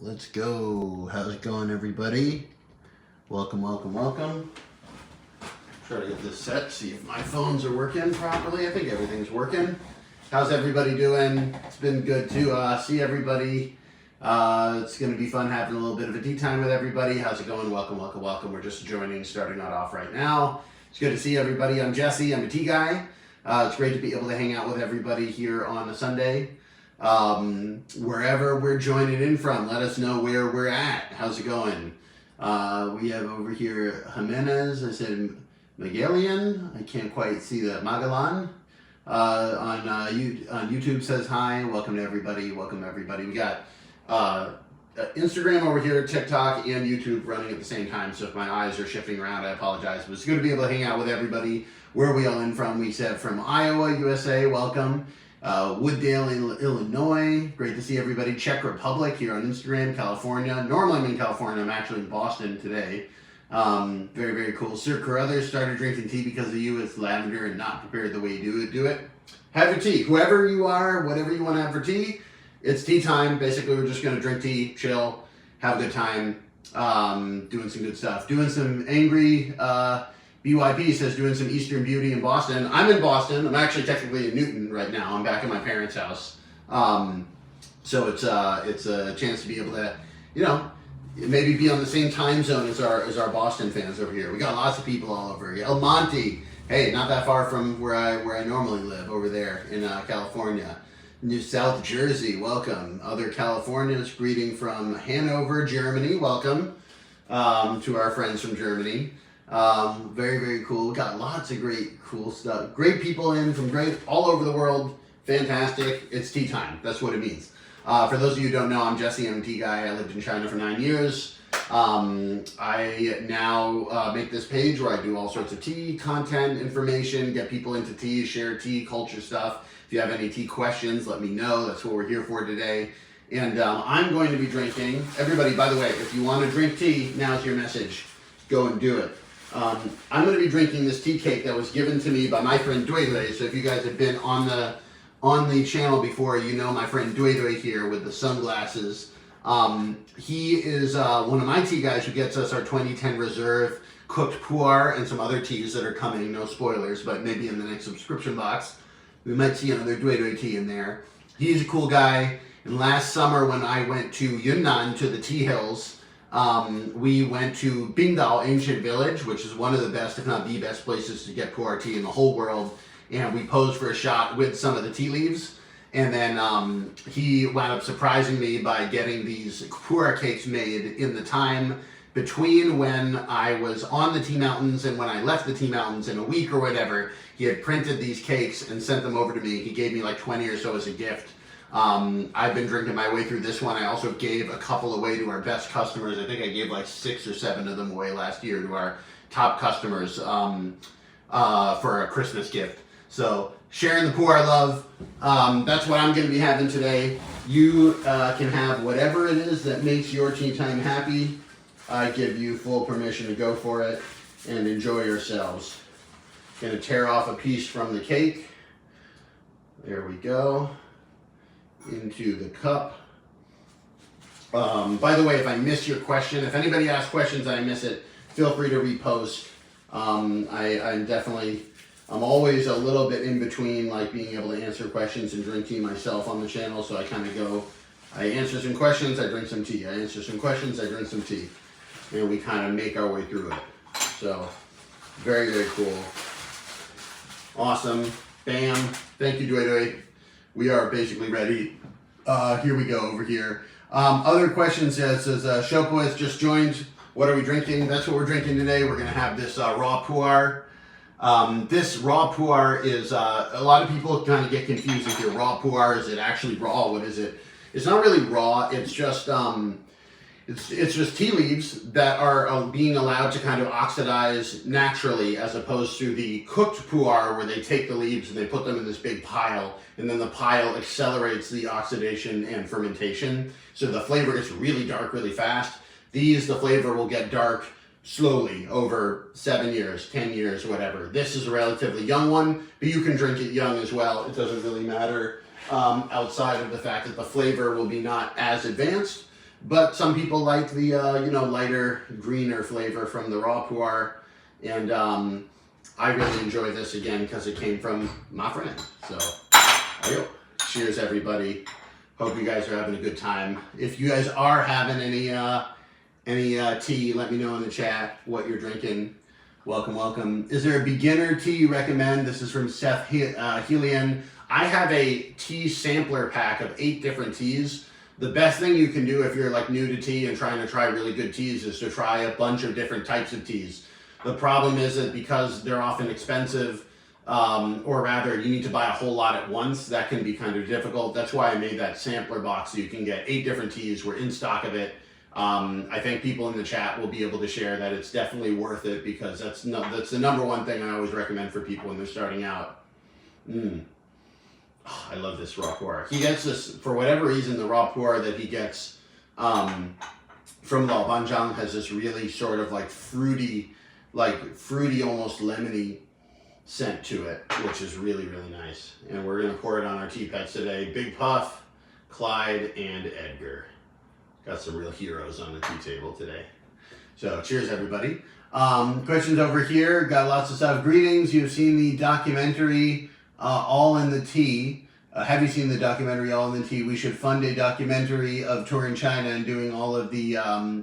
Let's go. How's it going, everybody? Welcome, welcome, welcome. Try to get this set, see if my phones are working properly. I think everything's working. How's everybody doing? It's been good to see everybody. It's going to be fun having a little bit of a tea time with everybody. How's it going? Welcome, welcome, welcome. We're just joining, starting that off right now. It's good to see everybody. I'm Jesse. I'm a tea guy. It's great to be able to hang out with everybody here on a Sunday. Wherever we're joining in from, let us know where we're at. How's it going? We have over here Jimenez. I said Magalian. I can't quite see the Magalan. On YouTube says hi. Welcome to everybody. Welcome everybody. We got Instagram over here, TikTok, and YouTube running at the same time. So if my eyes are shifting around, I apologize. But it's good to be able to hang out with everybody. Where are we all in from? We said from Iowa, USA. Welcome. Wooddale, Illinois. Great to see everybody. Czech Republic here on Instagram. California. Normally I'm in California. I'm actually in Boston today. Very, very cool. Sir Carruthers started drinking tea because of you. It's lavender and not prepared the way you do it. Have your tea. Whoever you are, whatever you want to have for tea, it's tea time. Basically, we're just going to drink tea, chill, have a good time, doing some good stuff. Doing some angry, BYP says doing some Eastern Beauty in Boston. I'm in Boston. I'm actually technically in Newton right now. I'm back at my parents' house. So it's a chance to be able to, maybe be on the same time zone as our Boston fans over here. We got lots of people all over here. El Monte, hey, not that far from where I normally live over there in California. New South Jersey, welcome. Other Californians, greeting from Hanover, Germany, welcome to our friends from Germany. Very, very cool. We got lots of great, cool stuff. Great people in from all over the world. Fantastic. It's tea time. That's what it means. For those of you who don't know, I'm Jesse. I'm a tea guy. I lived in China for 9 years. I now make this page where I do all sorts of tea content, information, get people into tea, share tea, culture stuff. If you have any tea questions, let me know. That's what we're here for today. And I'm going to be drinking. Everybody, by the way, if you want to drink tea, now's your message. Go and do it. I'm going to be drinking this tea cake that was given to me by my friend Dui. So if you guys have been on the channel before, you know my friend Dui here with the sunglasses. He is one of my tea guys who gets us our 2010 Reserve cooked pu-erh and some other teas that are coming. No spoilers, but maybe in the next subscription box we might see another Dui tea in there. He's a cool guy. And last summer when I went to Yunnan to the tea hills, we went to Bingdao Ancient Village, which is one of the best, if not the best places to get pu-erh tea in the whole world. And we posed for a shot with some of the tea leaves. And then he wound up surprising me by getting these pu-erh cakes made in the time between when I was on the tea mountains and when I left the tea mountains in a week or whatever. He had printed these cakes and sent them over to me. He gave me like 20 or so as a gift. I've been drinking my way through this one. I also gave a couple away to our best customers. I think I gave like 6 or 7 of them away last year to our top customers for a Christmas gift. So sharing the pu-erh love, that's what I'm going to be having today. You can have whatever it is that makes your tea time happy. I give you full permission to go for it and enjoy yourselves. Going to tear off a piece from the cake. There we go. Into the cup. By the way, if I miss your question, if anybody asks questions and I miss it, feel free to repost. I'm always a little bit in between, like being able to answer questions and drink tea myself on the channel. So I kind of go, I answer some questions, I drink some tea. I answer some questions, I drink some tea. And we kind of make our way through it. So very, very cool. Awesome. Bam. Thank you, Dui. We are basically ready. Here we go over here. Other questions says Shopo has just joined. What are we drinking? That's what we're drinking today. We're going to have this raw pu-erh. This raw pu-erh is, a lot of people kind of get confused if you're raw pu-erh. Is it actually raw? What is it? It's not really raw. It's just tea leaves that are being allowed to kind of oxidize naturally, as opposed to the cooked pu-erh where they take the leaves and they put them in this big pile, and then the pile accelerates the oxidation and fermentation. So the flavor gets really dark really fast. The flavor will get dark slowly over 7 years, 10 years, whatever. This is a relatively young one, but you can drink it young as well. It doesn't really matter outside of the fact that the flavor will be not as advanced. But some people like the you know, lighter, greener flavor from the raw pu-erh, and I really enjoy this again because it came from my friend. So, cheers everybody. Hope you guys are having a good time. If you guys are having any tea, let me know in the chat what you're drinking. Welcome, welcome. Is there a beginner tea you recommend? This is from Seth Helian. I have a tea sampler pack of 8 different teas. The best thing you can do if you're like new to tea and trying to try really good teas is to try a bunch of different types of teas. The problem is that because they're often expensive, or rather you need to buy a whole lot at once, that can be kind of difficult. That's why I made that sampler box so you can get 8 different teas. We're in stock of it. I think people in the chat will be able to share that it's definitely worth it because that's the number one thing I always recommend for people when they're starting out. Oh, I love this raw pu-erh. He gets this, for whatever reason, the raw pu-erh that he gets from Lao Banjiang has this really sort of like fruity, almost lemony scent to it, which is really, really nice. And we're going to pour it on our teapots today. Big Puff, Clyde, and Edgar. Got some real heroes on the tea table today. So cheers, everybody. Questions over here. Got lots of stuff. Greetings. You've seen the documentary All in the Tea. Have you seen the documentary All in the Tea? We should fund a documentary of touring China and doing all of the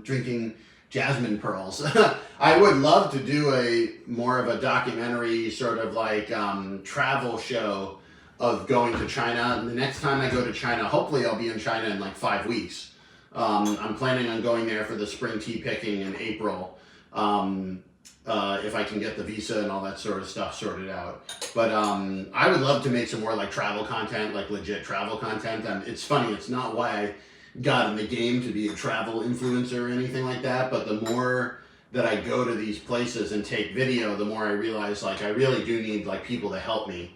drinking jasmine pearls. I would love to do more of a documentary sort of like travel show of going to China. The next time I go to China, hopefully I'll be in China in like 5 weeks. I'm planning on going there for the spring tea picking in April, if I can get the visa and all that sort of stuff sorted out. But I would love to make some more like travel content, like legit travel content. It's funny, it's not why I got in the game to be a travel influencer or anything like that, but the more that I go to these places and take video, the more I realize like I really do need like people to help me.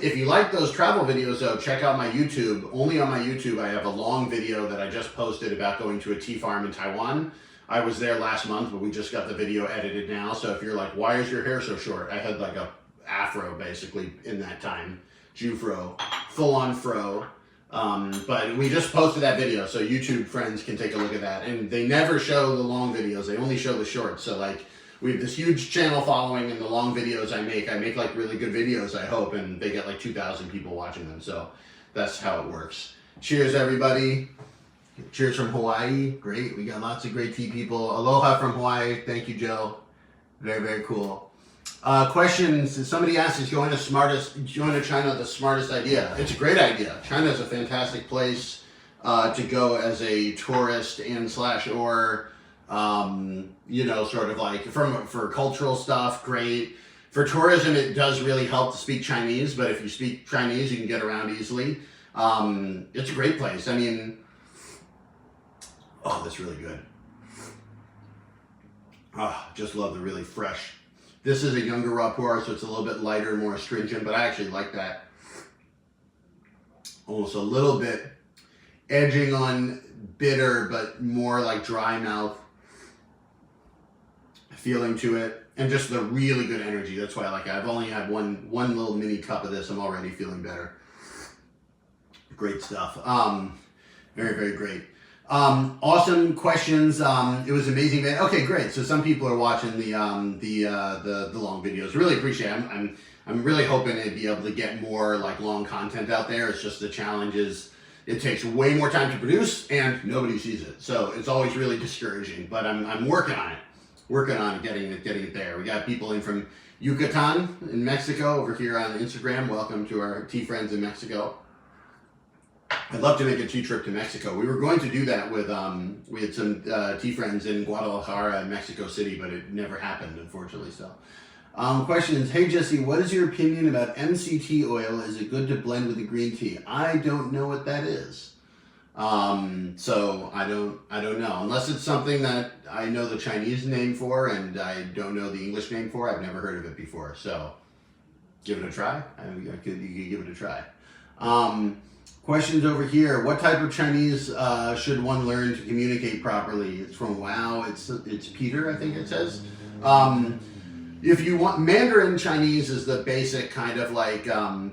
If you like those travel videos though, check out my YouTube. Only on my YouTube I have a long video that I just posted about going to a tea farm in Taiwan. I was there last month, but we just got the video edited now. So if you're like, why is your hair so short? I had like a afro basically in that time. Jufro, full on fro. But we just posted that video so YouTube friends can take a look at that. And they never show the long videos. They only show the shorts. So like, we have this huge channel following, and the long videos I make like really good videos, I hope, and they get like 2,000 people watching them. So that's how it works. Cheers, everybody. Cheers from Hawaii. Great. We got lots of great tea people. Aloha from Hawaii. Thank you, Joe. Very, very cool. Questions. Somebody asked, is going to China the smartest idea? It's a great idea. China is a fantastic place to go as a tourist and or you know, sort of like for cultural stuff, great. For tourism, it does really help to speak Chinese, but if you speak Chinese, you can get around easily. It's a great place. I mean, oh, that's really good. Oh, just love the really fresh. This is a younger raw pu-erh, so it's a little bit lighter, more astringent, but I actually like that. Almost a little bit edging on bitter, but more like dry mouth feeling to it, and just the really good energy. That's why I like it. I've only had one little mini cup of this. I'm already feeling better. Great stuff. Very, very great. Awesome questions. It was amazing. Okay, great. So some people are watching the long videos. Really appreciate it. I'm really hoping to be able to get more like long content out there. It's just the challenge is it takes way more time to produce and nobody sees it. So it's always really discouraging. But I'm working on it. Working on getting it there. We got people in from Yucatan in Mexico over here on Instagram. Welcome to our tea friends in Mexico. I'd love to make a tea trip to Mexico. We were going to do that with, we had some tea friends in Guadalajara and Mexico City, but it never happened, unfortunately, so. Questions. Hey, Jesse, what is your opinion about MCT oil? Is it good to blend with the green tea? I don't know what that is. So I don't know. Unless it's something that I know the Chinese name for and I don't know the English name for. I've never heard of it before. So give it a try. You could give it a try. Questions over here. What type of Chinese should one learn to communicate properly? It's from Wow. It's Peter, I think it says. If you want, Mandarin Chinese is the basic kind of like,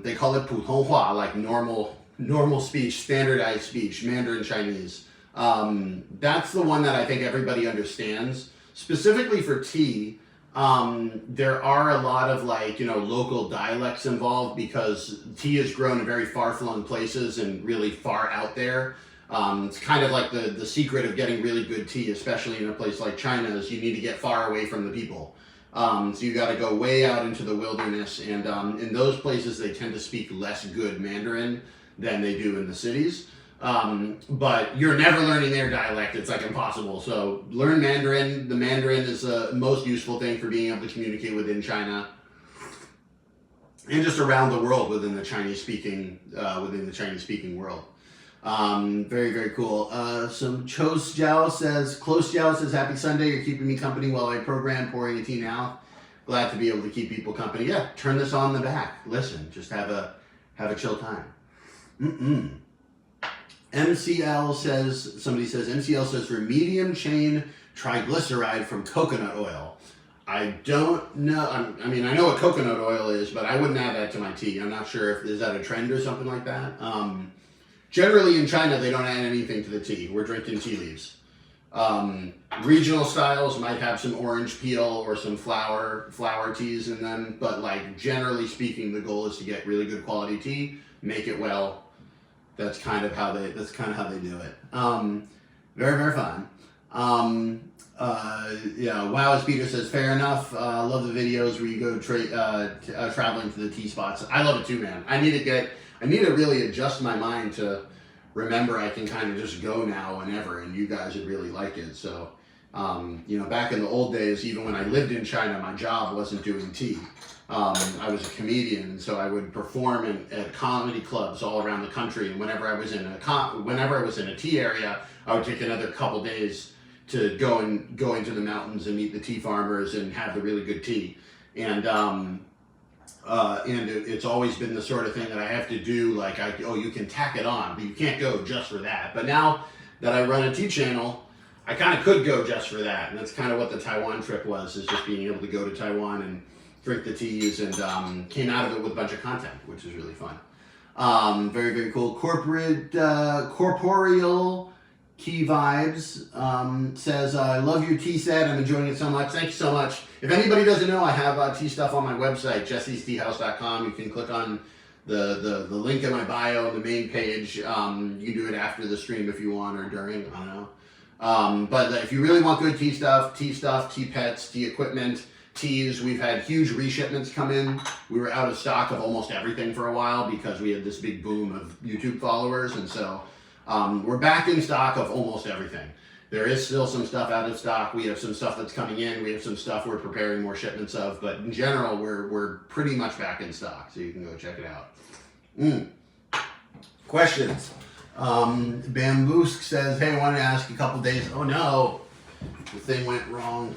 they call it 普通话, like normal speech, standardized speech, Mandarin Chinese. That's the one that I think everybody understands. Specifically for tea, there are a lot of like, local dialects involved because tea is grown in very far-flung places and really far out there. It's kind of like the secret of getting really good tea, especially in a place like China, is you need to get far away from the people. So you got to go way out into the wilderness, and in those places they tend to speak less good Mandarin than they do in the cities. But you're never learning their dialect. It's like impossible. So learn Mandarin. The Mandarin is the most useful thing for being able to communicate within China and just around the world within the Chinese speaking world. Very, very cool. Some Close Jiao says, happy Sunday. You're keeping me company while I program pouring a tea now. Glad to be able to keep people company. Yeah, turn this on in the back. Listen, just have a chill time. MCL says for medium chain triglyceride from coconut oil. I don't know. I mean, I know what coconut oil is, but I wouldn't add that to my tea. I'm not sure is that a trend or something like that. Generally in China, they don't add anything to the tea. We're drinking tea leaves. Regional styles might have some orange peel or some flower teas in them, but like generally speaking, the goal is to get really good quality tea, make it well. That's kind of how they do it. Very, very fun. Wow, Peter says, fair enough. Love the videos where you go traveling to the tea spots. I love it too, man. I need to really adjust my mind to remember I can kind of just go now whenever, and you guys would really like it. So, back in the old days, even when I lived in China, my job wasn't doing tea. I was a comedian, so I would perform at comedy clubs all around the country. And whenever I was in a tea area, I would take another couple days to go into the mountains and meet the tea farmers and have the really good tea. And it's always been the sort of thing that I have to do. Like, you can tack it on, but you can't go just for that. But now that I run a tea channel, I kind of could go just for that. And that's kind of what the Taiwan trip was, is just being able to go to Taiwan and drink the teas, and came out of it with a bunch of content, which is really fun. Very, very cool. Corporeal Key Vibes says, I love your tea set. I'm enjoying it so much. Thank you so much. If anybody doesn't know, I have tea stuff on my website, jessie'steahouse.com. You can click on the link in my bio on the main page. You can do it after the stream if you want, or during, I don't know. But if you really want good tea stuff, tea pets, tea equipment, teas, we've had huge reshipments come in. We were out of stock of almost everything for a while because we had this big boom of YouTube followers, and so we're back in stock of almost everything. There is still some stuff out of stock. We have some stuff that's coming in. We have some stuff we're preparing more shipments of, but in general, we're pretty much back in stock, so you can go check it out. Questions. Bamboosk says, hey, I wanted to ask a couple days. Oh no, the thing went wrong.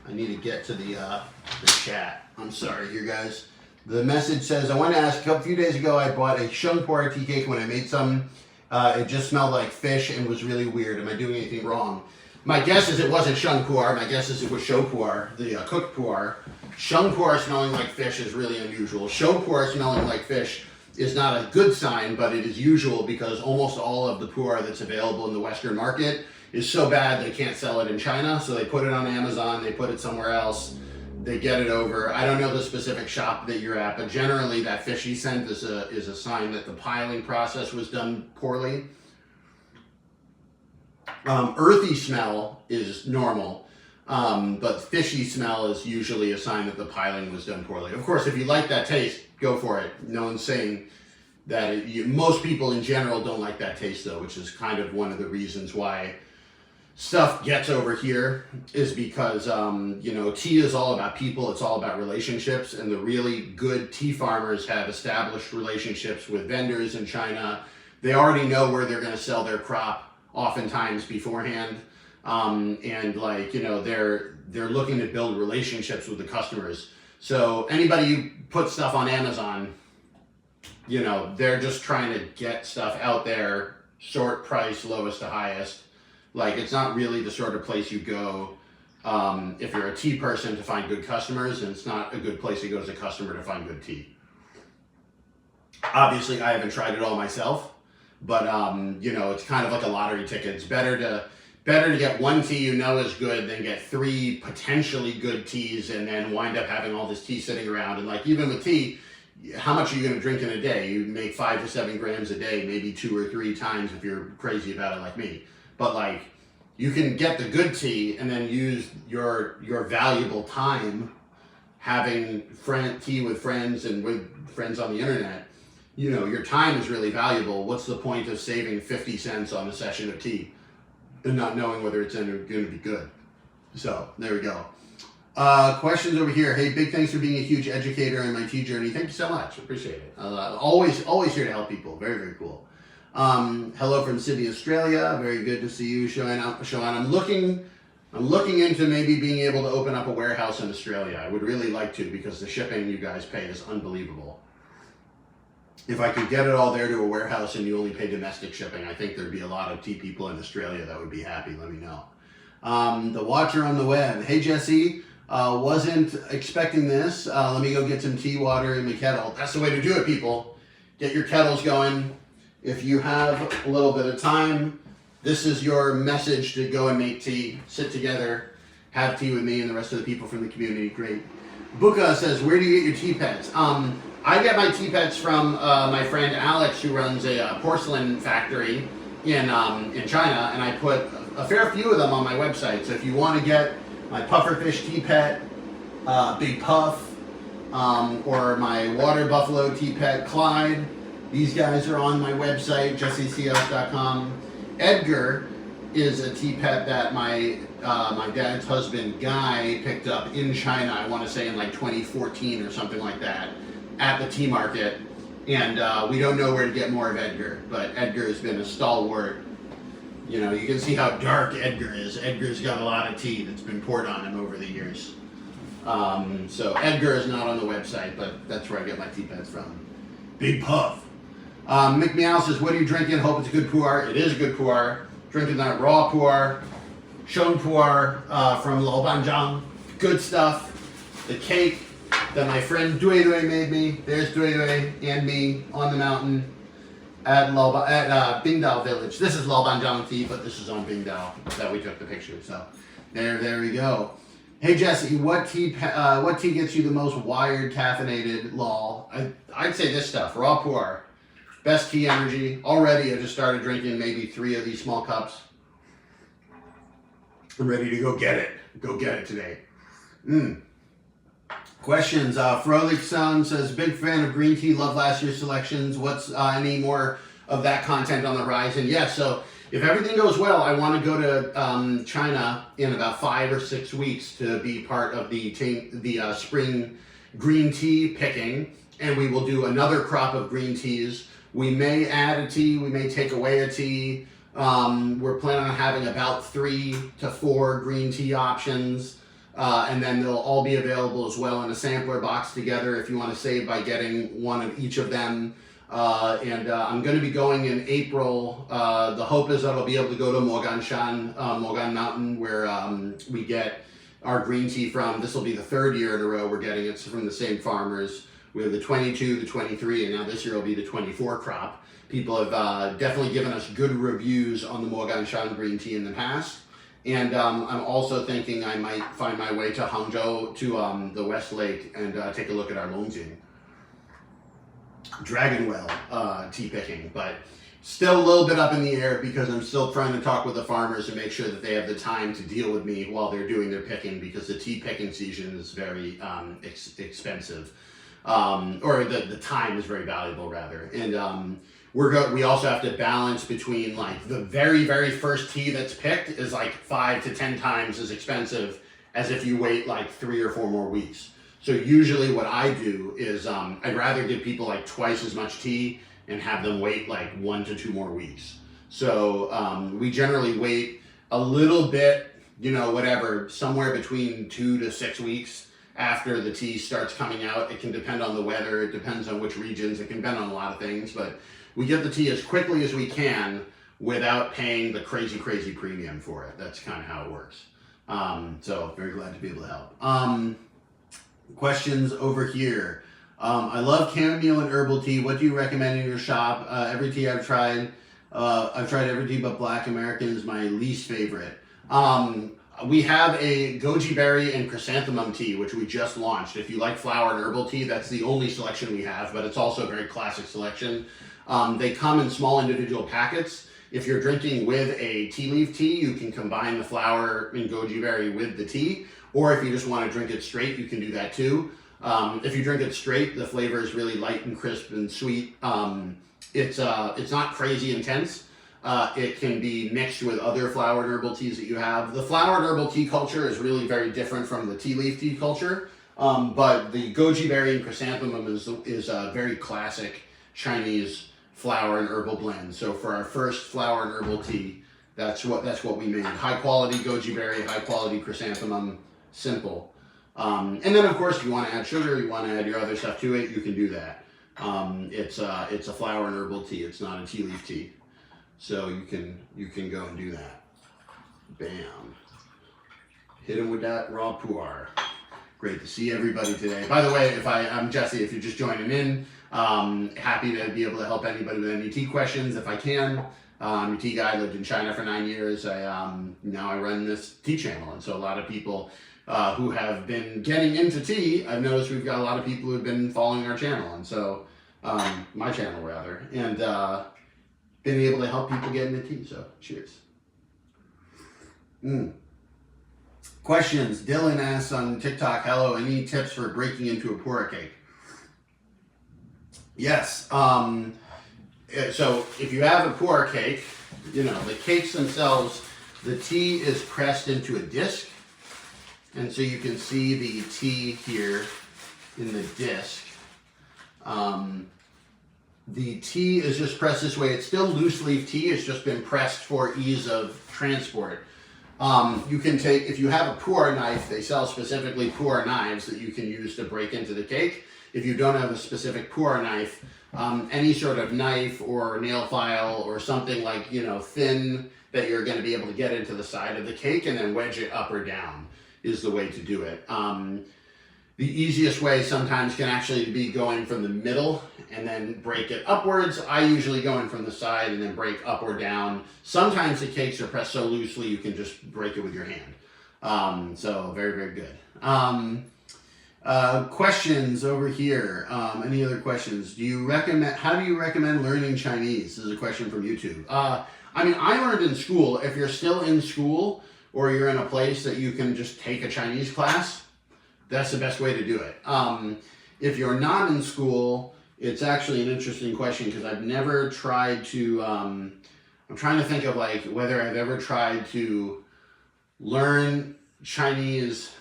I need to get to the chat. I'm sorry here, guys. The message says, I want to ask, a few days ago I bought a sheng pu-erh tea cake. When I made some, it just smelled like fish and was really weird. Am I doing anything wrong? My guess is it wasn't sheng pu-erh. My guess is it was shou pu-erh, the cooked pu-erh. Sheng pu-erh smelling like fish is really unusual. Shou pu-erh smelling like fish is not a good sign, but it is usual because almost all of the pu-erh that's available in the Western market is so bad they can't sell it in China, so they put it on Amazon, they put it somewhere else, they get it over. I don't know the specific shop that you're at, but generally that fishy scent is a sign that the piling process was done poorly. Earthy smell is normal, but fishy smell is usually a sign that the piling was done poorly. Of course, if you like that taste, go for it. No one's saying that most people in general don't like that taste, though, which is kind of one of the reasons why stuff gets over here, is because tea is all about people, it's all about relationships, and the really good tea farmers have established relationships with vendors in China. They already know where they're going to sell their crop oftentimes beforehand, and they're looking to build relationships with the customers. So anybody who puts stuff on Amazon, they're just trying to get stuff out there, short price, lowest to highest. Like, it's not really the sort of place you go if you're a tea person to find good customers, and it's not a good place to go as a customer to find good tea. Obviously, I haven't tried it all myself, but you know, it's kind of like a lottery ticket. It's better to get one tea you know is good than get 3 potentially good teas and then wind up having all this tea sitting around. And like even with tea, how much are you going to drink in a day? You make 5 to 7 grams a day, maybe 2 or 3 times if you're crazy about it like me. But like, you can get the good tea and then use your valuable time having tea with friends and with friends on the internet. You know, your time is really valuable. What's the point of saving 50 cents on a session of tea and not knowing whether it's going to be good? So there we go. Questions over here. Hey, big thanks for being a huge educator in my tea journey. Thank you so much. Appreciate it. Always here to help people. Very, very cool. Hello from Sydney, Australia. Very good to see you, Sean. I'm looking into maybe being able to open up a warehouse in Australia. I would really like to, because the shipping you guys pay is unbelievable. If I could get it all there to a warehouse and you only pay domestic shipping, I think there'd be a lot of tea people in Australia that would be happy. Let me know. The watcher on the web. Hey, Jesse. Wasn't expecting this. Let me go get some tea water in the kettle. That's the way to do it, people. Get your kettles going. If you have a little bit of time, this is your message to go and make tea. Sit together, have tea with me and the rest of the people from the community. Great. Buka says, where do you get your tea pets? I get my tea pets from my friend Alex, who runs a porcelain factory in China, and I put a fair few of them on my website. So if you want to get my pufferfish tea pet, Big Puff, or my water buffalo tea pet, Clyde, these guys are on my website, jessecos.com. Edgar is a tea pet that my dad's husband, Guy, picked up in China, I want to say in like 2014 or something like that, at the tea market. And we don't know where to get more of Edgar, but Edgar has been a stalwart. You know, you can see how dark Edgar is. Edgar's got a lot of tea that's been poured on him over the years. So Edgar is not on the website, but that's where I get my tea pets from. Big Puff. Mick Meow says, what are you drinking? Hope it's a good pu-erh. It is a good pu-erh. Drinking that raw pu-erh, shown pu-erh from Laobanjiang. Good stuff. The cake that my friend Dui Dui made me. There's Dui Dui and me on the mountain at Bingdao village. This is Laobanjiang tea, but this is on Bingdao that we took the picture. So there we go. Hey Jesse, what tea gets you the most wired, caffeinated? Lol. I'd say this stuff, raw pu-erh. Best tea energy. Already I just started drinking maybe 3 of these small cups. I'm ready to go get it. Go get it today. Questions. Froelich Son says, big fan of green tea, love last year's selections. What's any more of that content on the horizon? Yes, so if everything goes well, I want to go to China in about 5 or 6 weeks to be part of the spring green tea picking, and we will do another crop of green teas. We may add a tea, we may take away a tea. We're planning on having about 3 to 4 green tea options. And then they'll all be available as well in a sampler box together if you want to save by getting one of each of them. I'm going to be going in April. The hope is that I'll be able to go to Mogan Mountain, where we get our green tea from. This will be the 3rd year in a row we're getting it from the same farmers. We have the 22, the 23, and now this year will be the 24 crop. People have definitely given us good reviews on the Moganshan green tea in the past. And I'm also thinking I might find my way to Hangzhou, to the West Lake, and take a look at our Longjing Dragonwell tea picking. But still a little bit up in the air because I'm still trying to talk with the farmers and make sure that they have the time to deal with me while they're doing their picking, because the tea picking season is very expensive. Or the time is very valuable rather. And we also have to balance between like the very, very first tea that's picked is like 5 to 10 times as expensive as if you wait like 3 or 4 more weeks. So usually what I do is I'd rather give people like twice as much tea and have them wait like 1 to 2 more weeks. So we generally wait a little bit, you know, whatever, somewhere between 2 to 6 weeks after the tea starts coming out. It can depend on the weather, it depends on which regions, it can depend on a lot of things, but we get the tea as quickly as we can without paying the crazy premium for it. That's kind of how it works. So very glad to be able to help. Questions over here. I love chamomile and herbal tea. What do you recommend in your shop? Every tea I've tried I've tried every tea but Black American is my least favorite. We have a goji berry and chrysanthemum tea, which we just launched. If you like flower and herbal tea, that's the only selection we have, but it's also a very classic selection. They come in small individual packets. If you're drinking with a tea leaf tea, you can combine the flower and goji berry with the tea, or if you just want to drink it straight, you can do that too. If you drink it straight, the flavor is really light and crisp and sweet. It's not crazy intense. It can be mixed with other flowered herbal teas that you have. The flowered herbal tea culture is really very different from the tea leaf tea culture, but the goji berry and chrysanthemum is a very classic Chinese flower and herbal blend. So for our first flower and herbal tea, that's what we made. High quality goji berry, high quality chrysanthemum, simple. And then of course, if you want to add sugar, you want to add your other stuff to it, you can do that. It's a flower and herbal tea. It's not a tea leaf tea. So you can go and do that. Bam. Hit him with that raw pu-erh. Great to see everybody today. By the way, I'm Jesse, if you're just joining in, happy to be able to help anybody with any tea questions if I can. I'm a tea guy, lived in China for 9 years. Now I run this tea channel, and so a lot of people who have been getting into tea, I've noticed we've got a lot of people who have been following our channel, and so my channel rather, and been able to help people get into tea. So cheers. Questions. Dylan asks on TikTok, hello, any tips for breaking into a pu-erh cake? Yes. So if you have a pu-erh cake, the cakes themselves, the tea is pressed into a disc. And so you can see the tea here in the disc. The tea is just pressed this way. It's still loose leaf tea. It's just been pressed for ease of transport. You can take, if you have a pu-erh knife, they sell specifically pu-erh knives that you can use to break into the cake. If you don't have a specific pu-erh knife, any sort of knife or nail file or something like, thin that you're going to be able to get into the side of the cake and then wedge it up or down is the way to do it. The easiest way sometimes can actually be going from the middle and then break it upwards. I usually go in from the side and then break up or down. Sometimes the cakes are pressed so loosely you can just break it with your hand. So very, very good. Questions over here. Any other questions? How do you recommend learning Chinese? This is a question from YouTube. I learned in school. If you're still in school or you're in a place that you can just take a Chinese class, that's the best way to do it. If you're not in school, it's actually an interesting question because I've never tried to, I'm trying to think of whether I've ever tried to learn Chinese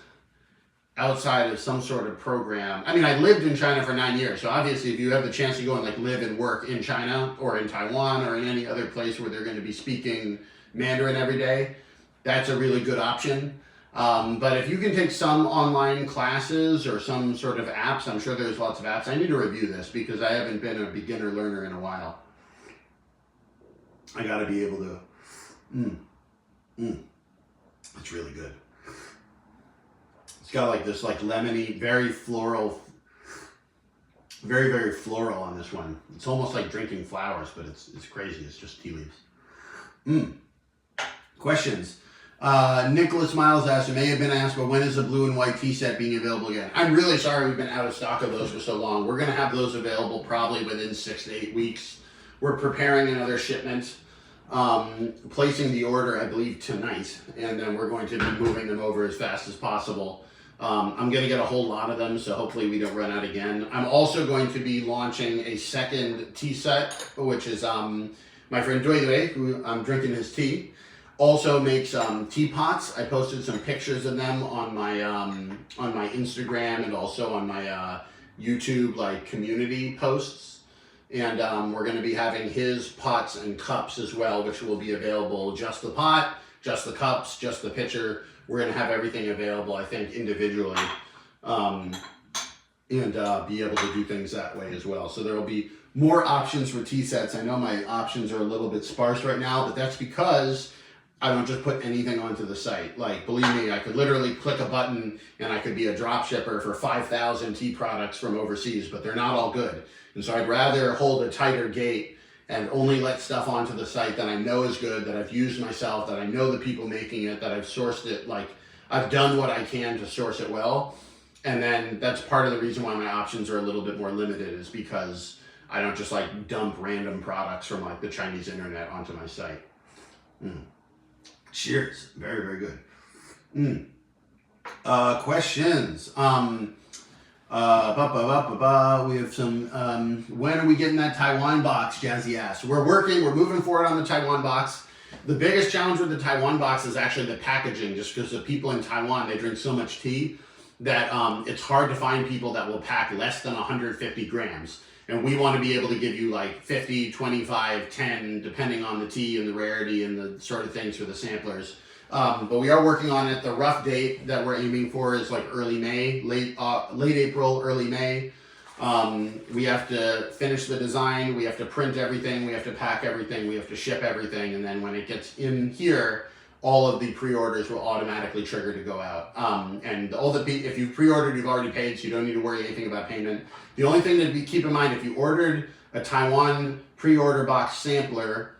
outside of some sort of program. I lived in China for 9 years, so obviously if you have the chance to go and live and work in China or in Taiwan or in any other place where they're going to be speaking Mandarin every day, that's a really good option. But if you can take some online classes or some sort of apps, I'm sure there's lots of apps. I need to review this because I haven't been a beginner learner in a while. I got to be able to, it's really good. It's got this lemony, very floral, very, very floral on this one. It's almost like drinking flowers, but it's crazy. It's just tea leaves. Questions. Nicholas Miles asked, it may have been asked, but when is the blue and white tea set being available again? I'm really sorry we've been out of stock of those for so long. We're going to have those available probably within 6 to 8 weeks. We're preparing another shipment, placing the order, I believe, tonight, and then we're going to be moving them over as fast as possible. I'm going to get a whole lot of them, so hopefully we don't run out again. I'm also going to be launching a second tea set, which is my friend Dui, who I'm drinking his tea, also makes teapots. I posted some pictures of them on my Instagram and also on my YouTube community posts. And we're going to be having his pots and cups as well, which will be available, just the pot, just the cups, just the pitcher. We're going to have everything available, I think, individually, and be able to do things that way as well. So there will be more options for tea sets. I know my options are a little bit sparse right now, but that's because I don't just put anything onto the site. Believe me, I could literally click a button and I could be a drop shipper for 5,000 tea products from overseas, but they're not all good. And so I'd rather hold a tighter gate and only let stuff onto the site that I know is good, that I've used myself, that I know the people making it, that I've sourced it, like I've done what I can to source it well. And then that's part of the reason why my options are a little bit more limited, is because I don't just like dump random products from like the Chinese internet onto my site. Cheers. Very, very good. Questions. We have some, when are we getting that Taiwan box? Jazzy asked. We're moving forward on the Taiwan box. The biggest challenge with the Taiwan box is actually the packaging, just because the people in Taiwan, they drink so much tea that it's hard to find people that will pack less than 150 grams. And we want to be able to give you like 50, 25, 10, depending on the tea and the rarity and the sort of things for the samplers. But we are working on it. The rough date that we're aiming for is like early May, late April, early May. We have to finish the design, we have to print everything, we have to pack everything, we have to ship everything, and then when it gets in here, all of the pre-orders will automatically trigger to go out. And if you've pre-ordered, you've already paid, so you don't need to worry anything about payment. The only thing to keep in mind, if you ordered a Taiwan pre-order box sampler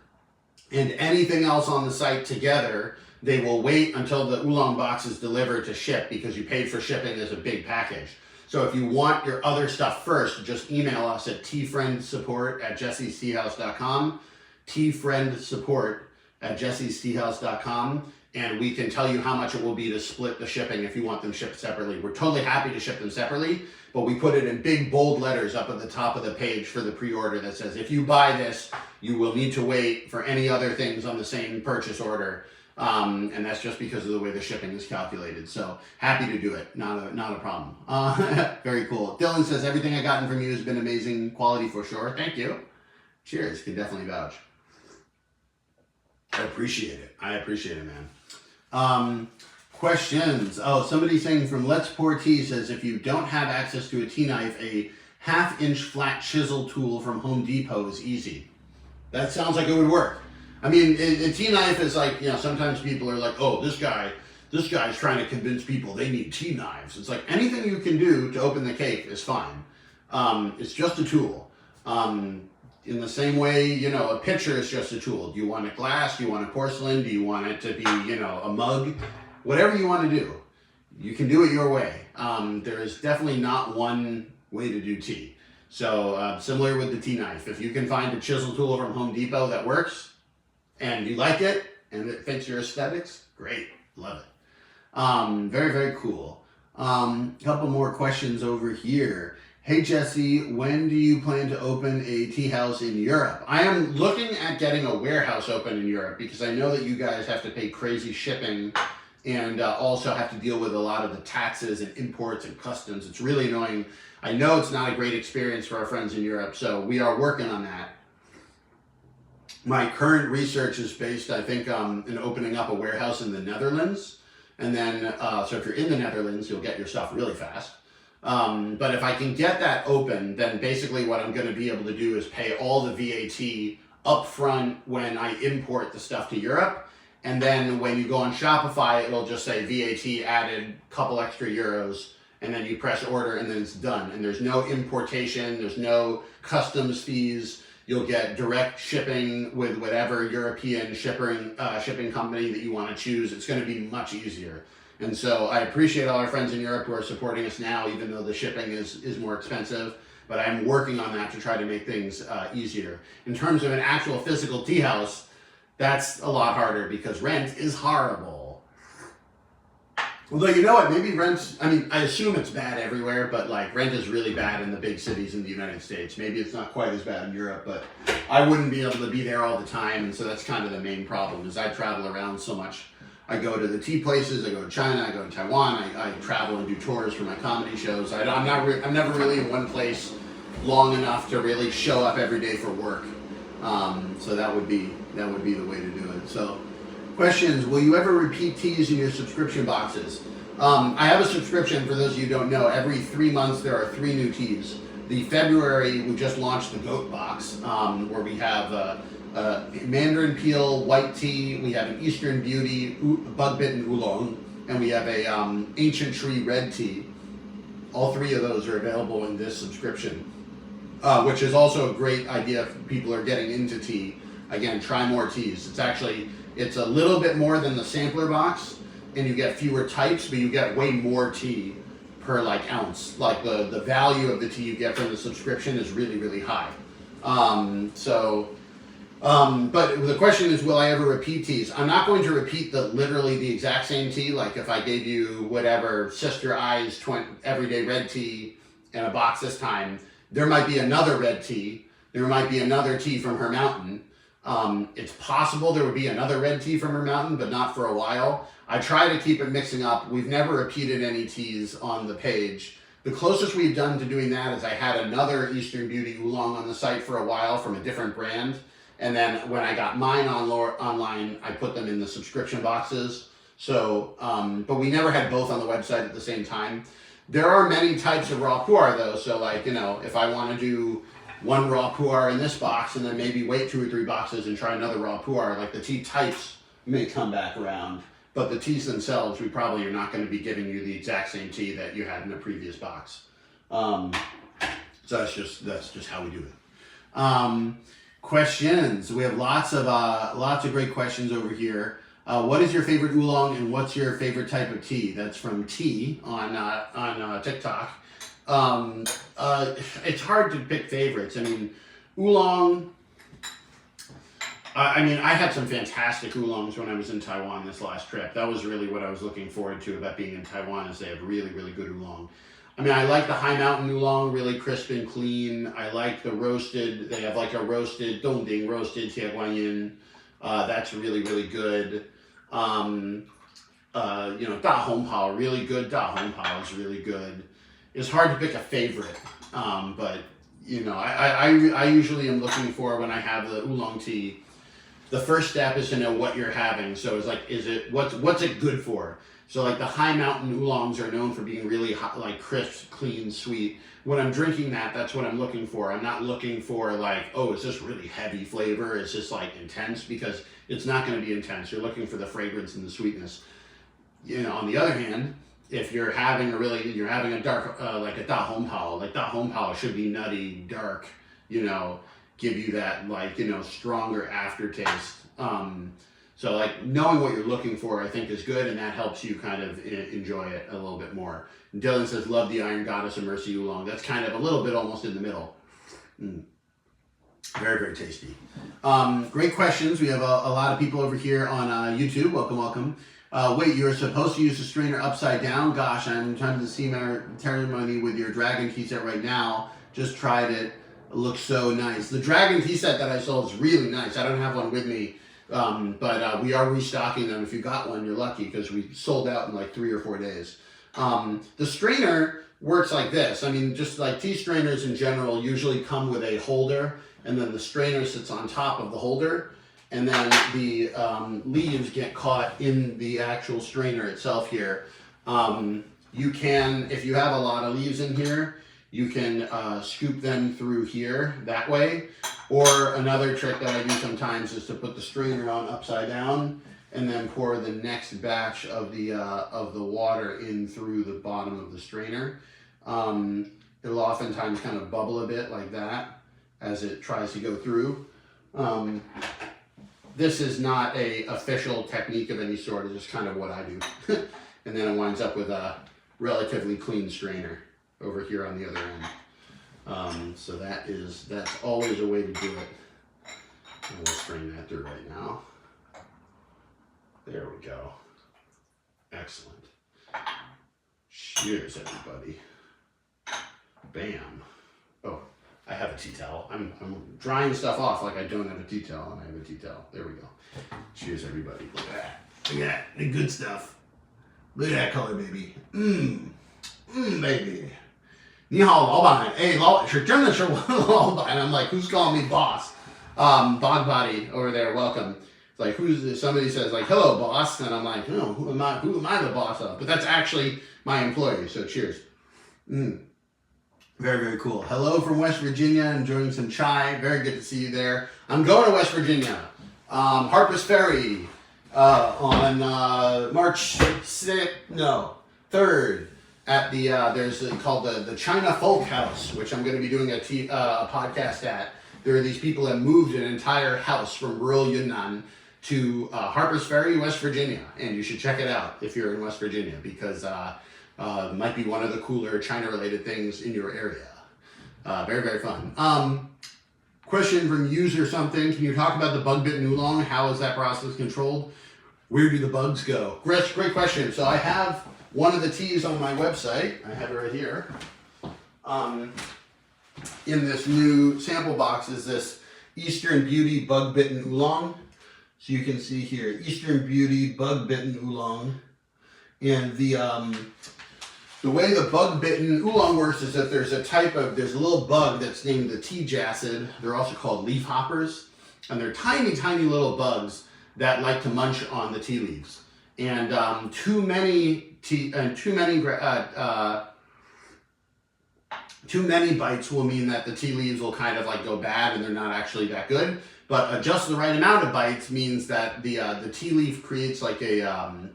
and anything else on the site together, they will wait until the oolong box is delivered to ship, because you paid for shipping as a big package. So if you want your other stuff first, just email us at tfriendsupport@jessie'steahouse.com, tfriendsupport@jessie'steahouse.com, and we can tell you how much it will be to split the shipping if you want them shipped separately. We're totally happy to ship them separately, but we put it in big bold letters up at the top of the page for the pre-order that says, if you buy this, you will need to wait for any other things on the same purchase order. And that's just because of the way the shipping is calculated. So happy to do it. Not a problem. Very cool. Dylan says, everything I've gotten from you has been amazing quality for sure. Thank you. Cheers. Can definitely vouch. I appreciate it. Man. Questions. Oh, somebody saying from Let's Pour Tea says, if you don't have access to a tea knife, a 1/2-inch flat chisel tool from Home Depot is easy. That sounds like it would work. I mean, a tea knife is like, sometimes people are like, oh, this guy's trying to convince people they need tea knives. It's like anything you can do to open the cake is fine. It's just a tool. In the same way, a pitcher is just a tool. Do you want it glass? Do you want it porcelain? Do you want it to be, a mug? Whatever you want to do, you can do it your way. There is definitely not one way to do tea. So similar with the tea knife. If you can find a chisel tool from Home Depot that works, and you like it, and it fits your aesthetics, great, love it. Very, very cool. Couple more questions over here. Hey Jesse, when do you plan to open a tea house in Europe? I am looking at getting a warehouse open in Europe, because I know that you guys have to pay crazy shipping and also have to deal with a lot of the taxes and imports and customs. It's really annoying. I know it's not a great experience for our friends in Europe, so we are working on that. My current research is based, I think, in opening up a warehouse in the Netherlands. And then, so if you're in the Netherlands, you'll get your stuff really fast. But if I can get that open, then basically what I'm going to be able to do is pay all the VAT up front when I import the stuff to Europe. And then when you go on Shopify, it'll just say VAT added, couple extra euros, and then you press order and then it's done. And there's no importation, there's no customs fees. You'll get direct shipping with whatever European shipping company that you want to choose. It's going to be much easier. And so I appreciate all our friends in Europe who are supporting us now, even though the shipping is more expensive. But I'm working on that to try to make things easier. In terms of an actual physical tea house, that's a lot harder because rent is horrible. Although, you know what, maybe rent, I assume it's bad everywhere, but like rent is really bad in the big cities in the United States. Maybe it's not quite as bad in Europe, but I wouldn't be able to be there all the time. And so that's kind of the main problem, is I travel around so much. I go to the tea places, I go to China, I go to Taiwan, I travel and do tours for my comedy shows. I'm never really in one place long enough to really show up every day for work. So that would be the way to do it. So. Questions, will you ever repeat teas in your subscription boxes? I have a subscription, for those of you who don't know. Every 3 months there are 3 new teas. The February, we just launched the Goat Box, where we have Mandarin Peel White Tea, we have an Eastern Beauty Bug-bitten Oolong, and we have a Ancient Tree Red Tea. All 3 of those are available in this subscription. which is also a great idea if people are getting into tea. Again, try more teas. It's a little bit more than the sampler box, and you get fewer types, but you get way more tea per like ounce. Like the value of the tea you get from the subscription is really, really high. But the question is, will I ever repeat teas? I'm not going to repeat literally the exact same tea. Like if I gave you whatever Sister I's everyday red tea in a box this time, there might be another red tea. There might be another tea from her mountain. It's possible there would be another red tea from her mountain, but not for a while. I try to keep it mixing up. We've never repeated any teas on the page. The closest we've done to doing that is I had another Eastern Beauty Oolong on the site for a while from a different brand. And then when I got mine online, I put them in the subscription boxes. So, but we never had both on the website at the same time. There are many types of raw pu-erh though. So like, if I want to do one raw pu-erh in this box and then maybe wait 2 or 3 boxes and try another raw pu-erh, like the tea types may come back around. But the teas themselves, we probably are not going to be giving you the exact same tea that you had in a previous box. So that's just how we do it. Questions. We have lots of great questions over here. What is your favorite oolong and what's your favorite type of tea? That's from T on TikTok. It's hard to pick favorites. I mean, oolong. I had some fantastic oolongs when I was in Taiwan this last trip. That was really what I was looking forward to about being in Taiwan, is they have really, really good oolong. I mean, I like the High Mountain oolong, really crisp and clean. I like the roasted. They have like a roasted Dongding roasted Gaiwan. That's really, really good. Da Hong Pao, really good. Da Hong Pao is really good. It's hard to pick a favorite, but I usually am looking for, when I have the oolong tea, the first step is to know what you're having. So it's like, what's it good for? So like the High Mountain oolongs are known for being really hot, like crisp, clean, sweet. When I'm drinking that's what I'm looking for. I'm not looking for like, oh, is this really heavy flavor? Is this like intense? Because it's not going to be intense. You're looking for the fragrance and the sweetness. On the other hand, if you're having a dark, like a Da Hong Pao, like Da Hong Pao should be nutty, dark, give you that like, stronger aftertaste. So like knowing what you're looking for, I think is good, and that helps you kind of enjoy it a little bit more. And Dylan says, love the Iron Goddess of Mercy oolong. That's kind of a little bit almost in the middle. Very, very tasty. Great questions. We have a lot of people over here on YouTube. Welcome, welcome. Wait, you're supposed to use the strainer upside down? Gosh, I'm trying to see my ceremony with your dragon tea set right now. Just tried it. It looks so nice. The dragon tea set that I sold is really nice. I don't have one with me. But we are restocking them. If you got one, you're lucky, because we sold out in like 3 or 4 days. The strainer works like this. I mean, just like tea strainers in general usually come with a holder, and then the strainer sits on top of the holder, and then the leaves get caught in the actual strainer itself here. You can, if you have a lot of leaves in here, you can scoop them through here that way. Or another trick that I do sometimes is to put the strainer on upside down and then pour the next batch of the water in through the bottom of the strainer. It'll oftentimes kind of bubble a bit like that as it tries to go through. This is not a official technique of any sort. It's just kind of what I do. And then it winds up with a relatively clean strainer over here on the other end. So that's always a way to do it. And we'll strain that through right now. There we go. Excellent. Cheers, everybody. Bam. Oh, I have a tea towel. I'm drying stuff off like I don't have a tea towel, and I have a tea towel. There we go. Cheers, everybody. Look at that. Look at that. The good stuff. Look at that color, baby. Baby. 你好，老板。哎，是真的是我老板。I'm like, who's calling me boss? Bog Body over there, welcome. It's like, somebody says like, hello, boss. And I'm like, oh, who am I the boss of? But that's actually my employee, so cheers. Very, very cool. Hello from West Virginia, enjoying some chai. Very good to see you there. I'm going to West Virginia. Harpers Ferry on March 3rd. at the there's called the China Folk House, which I'm going to be doing a podcast at. There are these people that moved an entire house from rural Yunnan to Harpers Ferry, West Virginia, and you should check it out if you're in West Virginia, because it might be one of the cooler China-related things in your area. Very, very fun. Question from user something. Can you talk about the bug-bitten oolong? How is that process controlled? Where do the bugs go? Great question. So I have one of the teas on my website. I have it right here. In this new sample box is this Eastern Beauty Bug-bitten oolong. So you can see here, Eastern Beauty Bug-bitten oolong. And the way the bug-bitten oolong works is that there's a little bug that's named the tea jacid. They're also called leaf hoppers. And they're tiny, tiny little bugs that like to munch on the tea leaves. And too many bites will mean that the tea leaves will kind of like go bad and they're not actually that good. But just the right amount of bites means that the tea leaf creates like a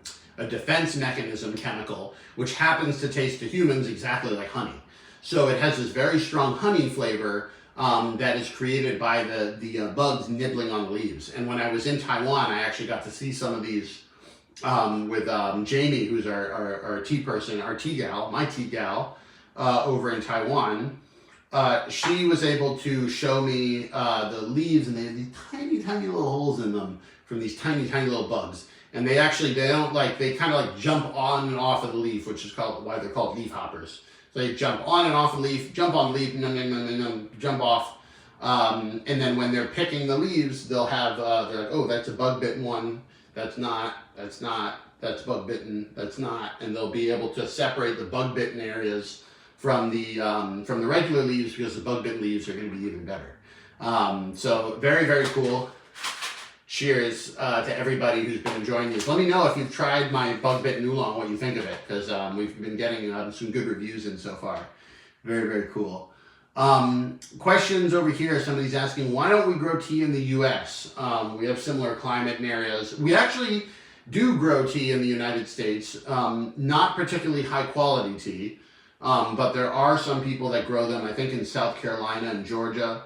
defense mechanism chemical, which happens to taste to humans exactly like honey. So it has this very strong honey flavor that is created by the bugs nibbling on the leaves. And when I was in Taiwan, I actually got to see some of these with Jamie, who's our tea person, our tea gal, my tea gal, over in Taiwan. She was able to show me the leaves, and they have these tiny, tiny little holes in them from these tiny, tiny little bugs. And they kind of like jump on and off of the leaf, which is why they're called leaf hoppers. So they jump on and off the leaf, jump on the leaf, jump off. And then when they're picking the leaves, they'll have, they're like, oh, that's a bug-bitten one. That's not, that's bug-bitten, that's not. And they'll be able to separate the bug-bitten areas from the regular leaves, because the bug-bitten leaves are going to be even better. So very, very cool. Cheers to everybody who's been enjoying these. Let me know if you've tried my bug-bitten oolong, what you think of it, because we've been getting some good reviews in so far. Very, very cool. Questions over here. Somebody's asking, why don't we grow tea in the U.S.? We have similar climate and areas. We actually do grow tea in the United States, not particularly high quality tea, but there are some people that grow them, I think in South Carolina and Georgia.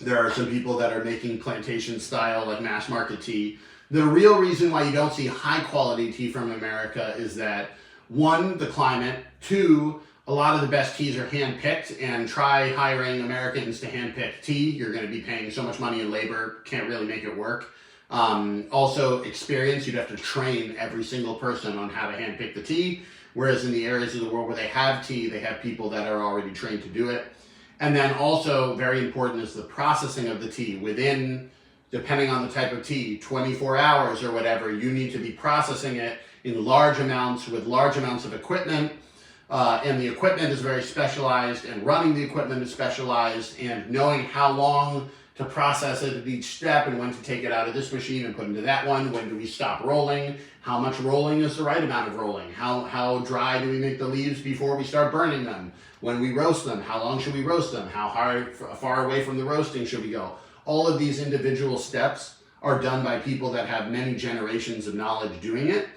There are some people that are making plantation style, like mass market tea. The real reason why you don't see high quality tea from America is that, one, the climate, two, a lot of the best teas are hand-picked, and try hiring Americans to hand-pick tea. You're going to be paying so much money in labor, can't really make it work. Also, experience, you'd have to train every single person on how to hand-pick the tea, whereas in the areas of the world where they have tea, they have people that are already trained to do it. And then also, very important is the processing of the tea. Within, depending on the type of tea, 24 hours or whatever, you need to be processing it in large amounts with large amounts of equipment. And the equipment is very specialized, and running the equipment is specialized, and knowing how long to process it at each step, and when to take it out of this machine and put into that one. When do we stop rolling? How much rolling is the right amount of rolling? How dry do we make the leaves before we start burning them? When we roast them, how long should we roast them? How far away from the roasting should we go? All of these individual steps are done by people that have many generations of knowledge doing it.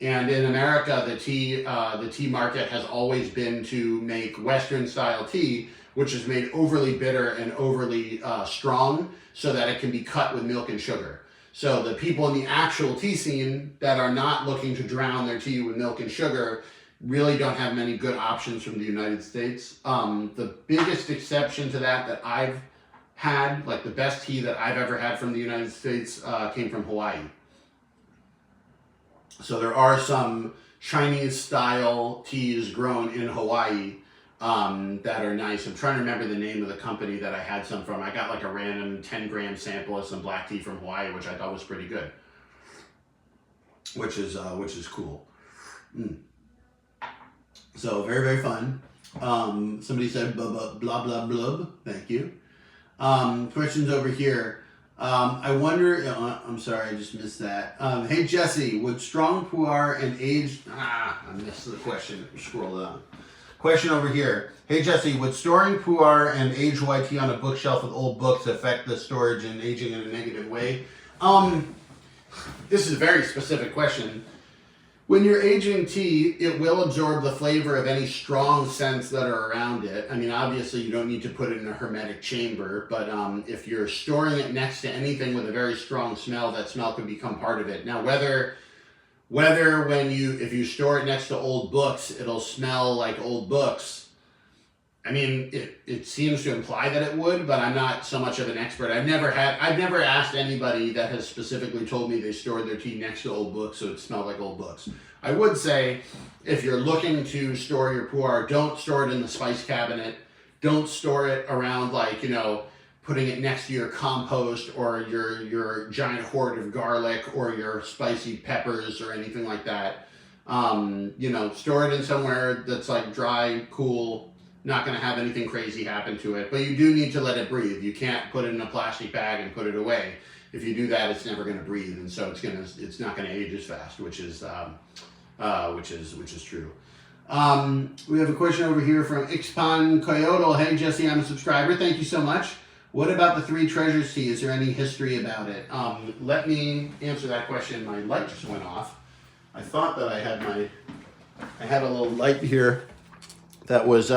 And in America, the tea market has always been to make Western style tea, which is made overly bitter and overly strong, so that it can be cut with milk and sugar. So the people in the actual tea scene that are not looking to drown their tea with milk and sugar really don't have many good options from the United States. The biggest exception to that I've had, like the best tea that I've ever had from the United States, came from Hawaii. So there are some Chinese style teas grown in Hawaii that are nice. I'm trying to remember the name of the company that I had some from. I got like a random 10-gram sample of some black tea from Hawaii, which I thought was pretty good. Which is cool. So very, very fun. Somebody said blah blah blah blah. Thank you. Questions over here. I wonder, I'm sorry, I just missed that. Hey Jesse, would strong pu-erh and aged, I missed the question, scroll down. Question over here. Hey Jesse, would storing pu-erh and aged white tea on a bookshelf with old books affect the storage and aging in a negative way? This is a very specific question. When you're aging tea, it will absorb the flavor of any strong scents that are around it. I mean, obviously you don't need to put it in a hermetic chamber, but if you're storing it next to anything with a very strong smell, that smell can become part of it. Now, whether if you store it next to old books, it'll smell like old books. I mean, it seems to imply that it would, but I'm not so much of an expert. I've never asked anybody that has specifically told me they stored their tea next to old books so it smelled like old books. I would say, if you're looking to store your pu-erh, don't store it in the spice cabinet. Don't store it around, like, you know, putting it next to your compost or your giant hoard of garlic or your spicy peppers or anything like that. You know, store it in somewhere that's like dry, cool, not going to have anything crazy happen to it, but you do need to let it breathe. You can't put it in a plastic bag and put it away. If you do that, it's never going to breathe, and so it's not going to age as fast, which is true. We have a question over here from Ixpan Coyote. Hey Jesse, I'm a subscriber. Thank you so much. What about the Three Treasures tea? Is there any history about it? Let me answer that question. My light just went off. I thought that I had a little light here that was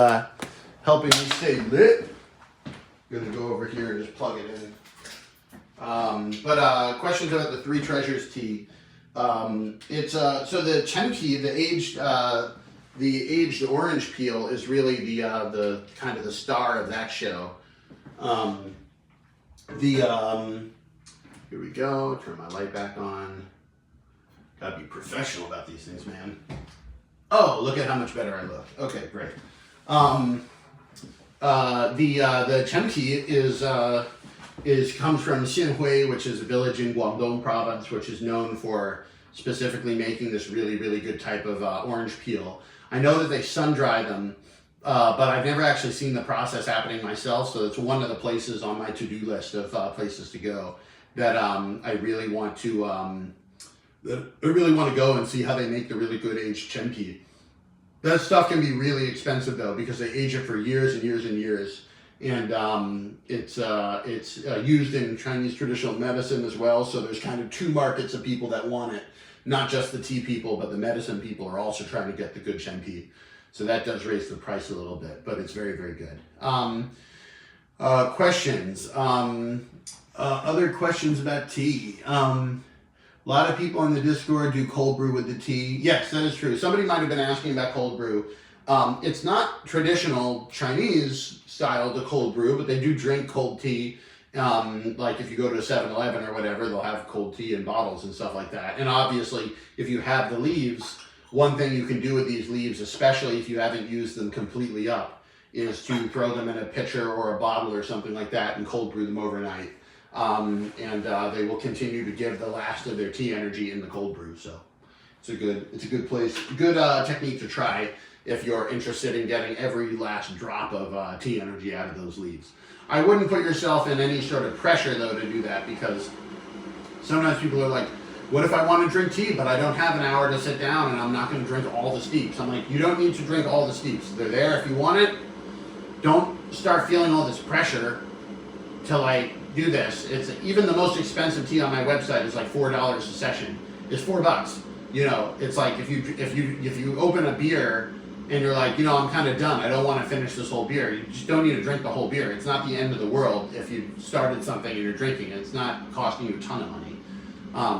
helping me stay lit. I'm gonna go over here and just plug it in. But questions about the Three Treasures tea. It's so the chenki, the aged orange peel, is really the kind of the star of that show. Here we go. Turn my light back on. Gotta be professional about these things, man. Oh, look at how much better I look. Okay, great. The chenki comes from Xinhui, which is a village in Guangdong province, which is known for specifically making this really, really good type of orange peel. I know that they sun dry them, but I've never actually seen the process happening myself, so it's one of the places on my to-do list of places to go that I really want to go and see how they make the really good aged chenki. That stuff can be really expensive though, because they age it for years and years and years, and it's used in Chinese traditional medicine as well. So there's kind of two markets of people that want it. Not just the tea people, but the medicine people are also trying to get the good chenki. So that does raise the price a little bit, but it's very, very good. Questions. Other questions about tea. A lot of people in the Discord do cold brew with the tea. Yes, that is true. Somebody might have been asking about cold brew. It's not traditional Chinese style to cold brew, but they do drink cold tea. Like if you go to a 7-Eleven or whatever, they'll have cold tea in bottles and stuff like that. And obviously, if you have the leaves, one thing you can do with these leaves, especially if you haven't used them completely up, is to throw them in a pitcher or a bottle or something like that and cold brew them overnight. They will continue to give the last of their tea energy in the cold brew. So it's a good place, good technique to try if you're interested in getting every last drop of tea energy out of those leaves. I wouldn't put yourself in any sort of pressure though to do that, because sometimes people are like, what if I want to drink tea, but I don't have an hour to sit down and I'm not going to drink all the steeps? I'm like, you don't need to drink all the steeps. They're there if you want it. Don't start feeling all this pressure to like do this. It's even the most expensive tea on my website is like $4 a session. It's $4. You know, it's like if you open a beer and you're like, you know, I'm kind of done, I don't want to finish this whole beer. You just don't need to drink the whole beer. It's not the end of the world if you started something and you're drinking it. It's not costing you a ton of money.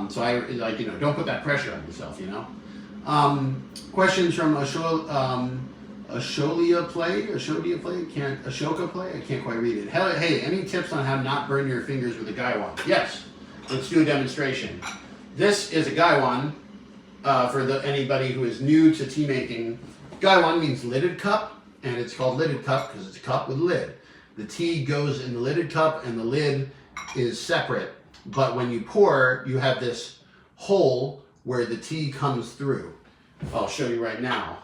So I like, you know, don't put that pressure on yourself, you know. Questions from Ashoka Play, I can't quite read it. Hey, any tips on how to not burn your fingers with a Gaiwan? Yes, let's do a demonstration. This is a Gaiwan, for anybody who is new to tea making. Gaiwan means lidded cup, and it's called lidded cup because it's a cup with a lid. The tea goes in the lidded cup and the lid is separate, but when you pour, you have this hole where the tea comes through. I'll show you right now.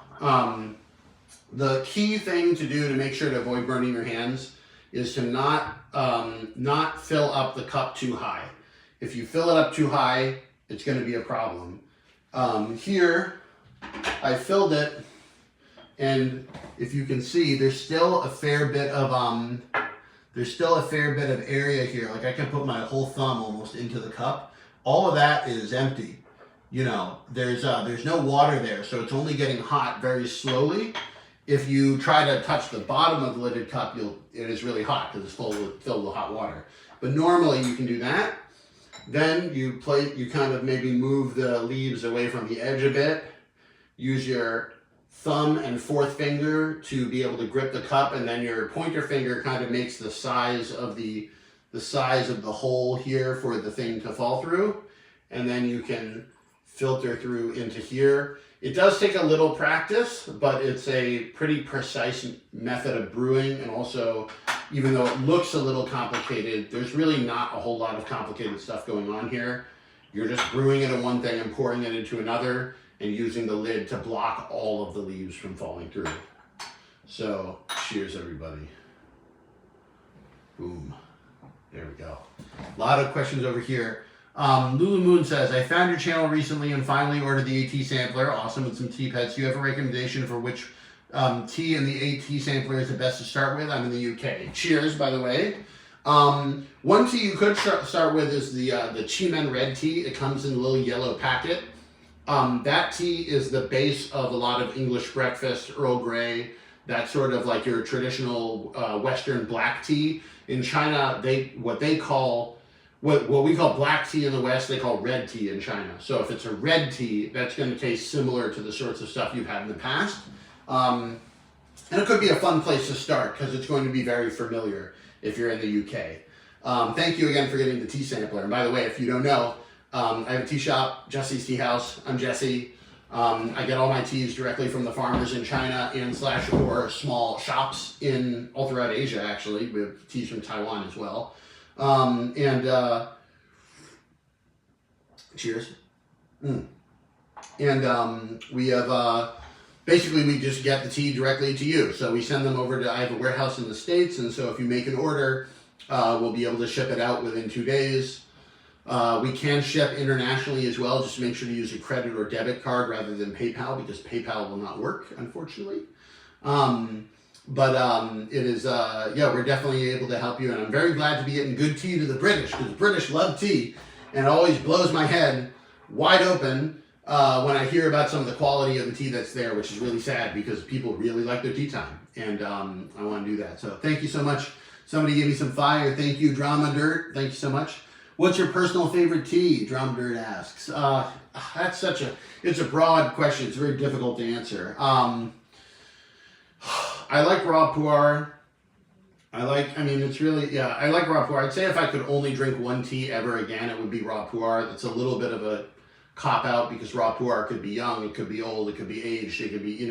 The key thing to do to make sure to avoid burning your hands is to not fill up the cup too high. If you fill it up too high, it's going to be a problem. Here, I filled it, and if you can see, there's still a fair bit of area here. Like I can put my whole thumb almost into the cup. All of that is empty. you know, there's no water there, so it's only getting hot very slowly. If you try to touch the bottom of the lidded cup, it is really hot because it's filled with hot water. But normally you can do that. Then you kind of maybe move the leaves away from the edge a bit. Use your thumb and fourth finger to be able to grip the cup, and then your pointer finger kind of makes the size of the hole here for the thing to fall through, and then you can filter through into here. It does take a little practice, but it's a pretty precise method of brewing, and also, even though it looks a little complicated, there's really not a whole lot of complicated stuff going on here. You're just brewing it in one thing and pouring it into another, and using the lid to block all of the leaves from falling through. So, cheers everybody. Boom. There we go. A lot of questions over here. Lulu Moon says, I found your channel recently and finally ordered the AT sampler. Awesome, with some tea pets. Do you have a recommendation for which tea in the AT sampler is the best to start with? I'm in the UK. Cheers, by the way. One tea you could start with is the Chimen red tea. It comes in a little yellow packet. That tea is the base of a lot of English breakfast, Earl Grey. That's sort of like your traditional Western black tea. In China, what we call black tea in the West, they call red tea in China. So if it's a red tea, that's going to taste similar to the sorts of stuff you've had in the past. And it could be a fun place to start because it's going to be very familiar if you're in the UK. Thank you again for getting the tea sampler. And by the way, if you don't know, I have a tea shop, Jesse's Tea House. I'm Jesse. I get all my teas directly from the farmers in China or small shops all throughout Asia, actually. We have teas from Taiwan as well. Cheers. And we have, basically we just get the tea directly to you. So we send them over I have a warehouse in the States, and so if you make an order, we'll be able to ship it out within 2 days. We can ship internationally as well. Just make sure to use a credit or debit card rather than PayPal, because PayPal will not work, unfortunately. It is, we're definitely able to help you, and I'm very glad to be getting good tea to the British, because the British love tea, and it always blows my head wide open when I hear about some of the quality of the tea that's there, which is really sad because people really like their tea time, and I want to do that. So thank you so much. Somebody gave me some fire. Thank you, Drama Dirt. Thank you so much. What's your personal favorite tea? Drama Dirt asks. It's a broad question. It's very difficult to answer. I like raw pu-erh. I like raw pu-erh. I'd say if I could only drink one tea ever again, it would be raw pu-erh. It's a little bit of a cop-out because raw pu-erh could be young, it could be old, it could be aged, it could be,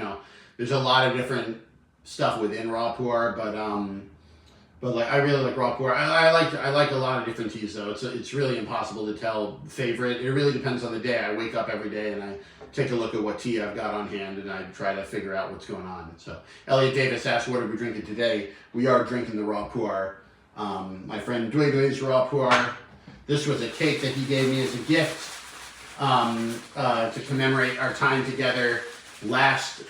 there's a lot of different stuff within raw pu-erh, but I really like raw pu-erh. I like a lot of different teas though. It's really impossible to tell favorite. It really depends on the day. I wake up every day and I take a look at what tea I've got on hand and I try to figure out what's going on. So Elliot Davis asked, what are we drinking today? We are drinking the raw pu-erh. My friend Dui Dui's raw pu-erh. This was a cake that he gave me as a gift to commemorate our time together last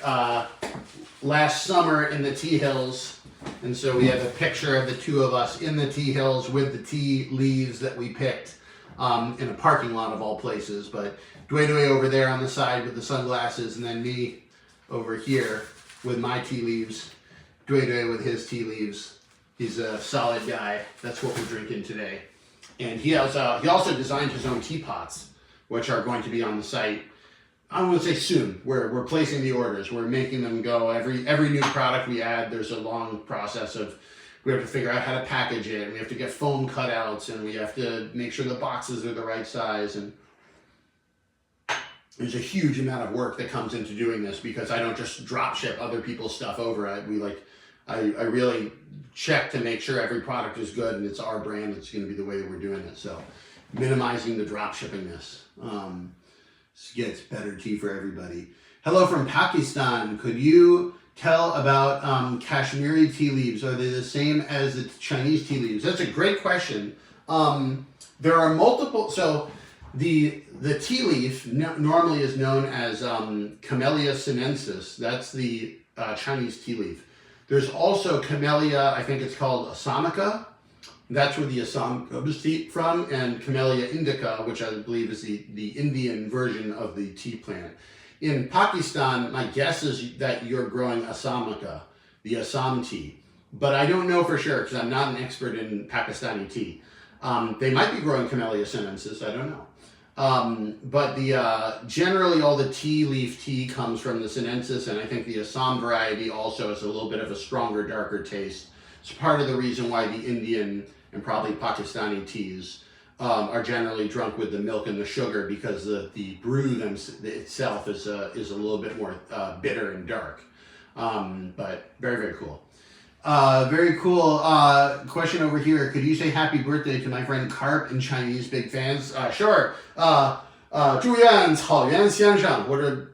summer in the Tea Hills. And so we have a picture of the two of us in the tea hills with the tea leaves that we picked in a parking lot of all places. But Dui over there on the side with the sunglasses, and then me over here with my tea leaves. Dui with his tea leaves. He's a solid guy. That's what we're drinking today. And he also designed his own teapots, which are going to be on the site. I want to say soon. We're placing the orders. We're making them go. Every new product we add, there's a long process of, we have to figure out how to package it, and we have to get foam cutouts, and we have to make sure the boxes are the right size, and there's a huge amount of work that comes into doing this because I don't just drop ship other people's stuff over. I really check to make sure every product is good and it's our brand. It's going to be the way that we're doing it. So minimizing the drop shipping this. Gets better tea for everybody. Hello from Pakistan. Could you tell about Kashmiri tea leaves? Are they the same as the Chinese tea leaves? That's a great question. There are multiple. So the tea leaf normally is known as Camellia sinensis. That's the Chinese tea leaf. There's also Camellia, I think it's called Assamica, That's where the Assam comes from, and Camellia indica, which I believe is the Indian version of the tea plant. In Pakistan, my guess is that you're growing Assamica, the Assam tea. But I don't know for sure because I'm not an expert in Pakistani tea. They might be growing Camellia sinensis, I don't know. But generally all the tea leaf tea comes from the sinensis, and I think the Assam variety also has a little bit of a stronger, darker taste. It's part of the reason why the Indian and probably Pakistani teas are generally drunk with the milk and the sugar, because the brew itself is a little bit more bitter and dark. But very, very cool. Very cool. Question over here. Could you say happy birthday to my friend Carp in Chinese? Big fans. Sure. 祝愿草原先生或者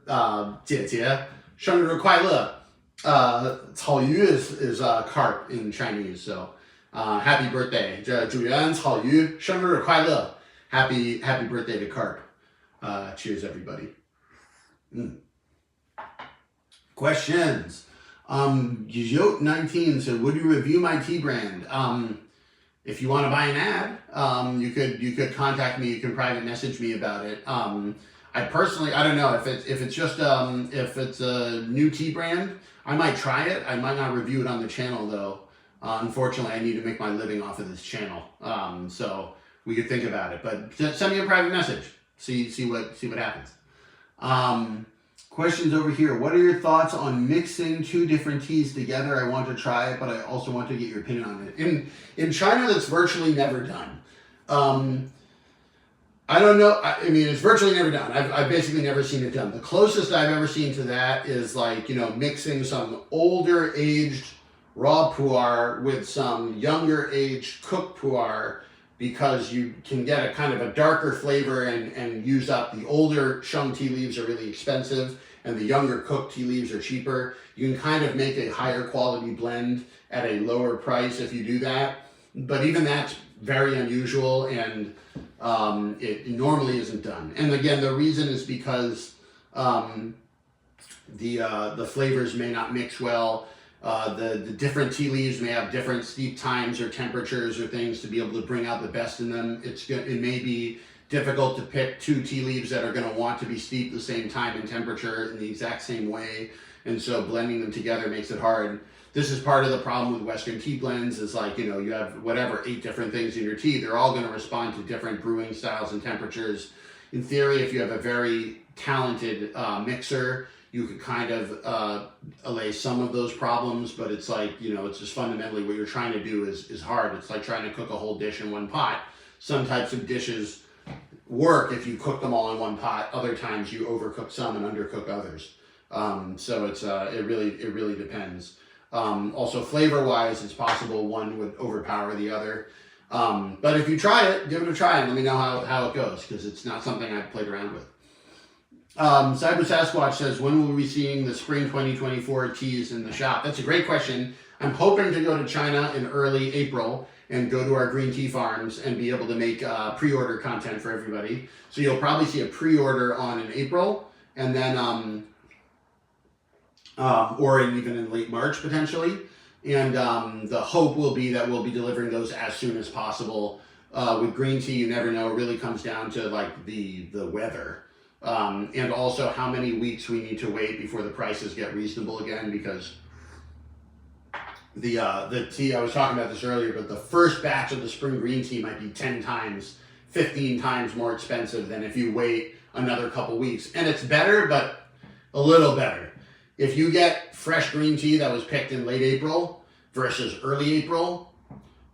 姐姐生日快乐. 草鱼 is carp in Chinese, so happy birthday. 祝愿草鱼生日快乐. Happy birthday to Carp. Cheers, everybody. Questions. Yote19 said, would you review my tea brand? If you want to buy an ad, you could contact me. You can private message me about it. I personally, I don't know if it's just if it's a new tea brand, I might try it. I might not review it on the channel though. Unfortunately, I need to make my living off of this channel. So we could think about it. But just send me a private message. See what happens. Questions over here. What are your thoughts on mixing two different teas together? I want to try it, but I also want to get your opinion on it. In China, that's virtually never done. I don't know. I mean, it's virtually never done. I've basically never seen it done. The closest I've ever seen to that is like, mixing some older aged raw pu-erh with some younger aged cooked pu-erh, because you can get a kind of a darker flavor and use up the older sheng tea leaves are really expensive and the younger cooked tea leaves are cheaper. You can kind of make a higher quality blend at a lower price if you do that. But even that's very unusual, and it normally isn't done. And again, the reason is because the flavors may not mix well. The different tea leaves may have different steep times or temperatures or things to be able to bring out the best in them. It may be difficult to pick two tea leaves that are going to want to be steeped the same time and temperature in the exact same way, and so blending them together makes it hard. This is part of the problem with Western tea blends, is like, you have whatever 8 different things in your tea. They're all going to respond to different brewing styles and temperatures. In theory, if you have a very talented mixer, you could kind of allay some of those problems, but it's like, it's just fundamentally what you're trying to do is hard. It's like trying to cook a whole dish in one pot. Some types of dishes work if you cook them all in one pot. Other times you overcook some and undercook others. So it really depends. Also flavor-wise, it's possible one would overpower the other. But if you try it, give it a try and let me know how it goes, because it's not something I've played around with. Cyber Sasquatch says, when will we be seeing the spring 2024 teas in the shop? That's a great question. I'm hoping to go to China in early April and go to our green tea farms and be able to make pre-order content for everybody. So you'll probably see a pre-order on in April, and then or even in late March potentially. And the hope will be that we'll be delivering those as soon as possible. With green tea, you never know. It really comes down to like the weather. And also how many weeks we need to wait before the prices get reasonable again, because the tea, I was talking about this earlier, but the first batch of the spring green tea might be 10 times, 15 times more expensive than if you wait another couple weeks. And it's better, but a little better. If you get fresh green tea that was picked in late April versus early April,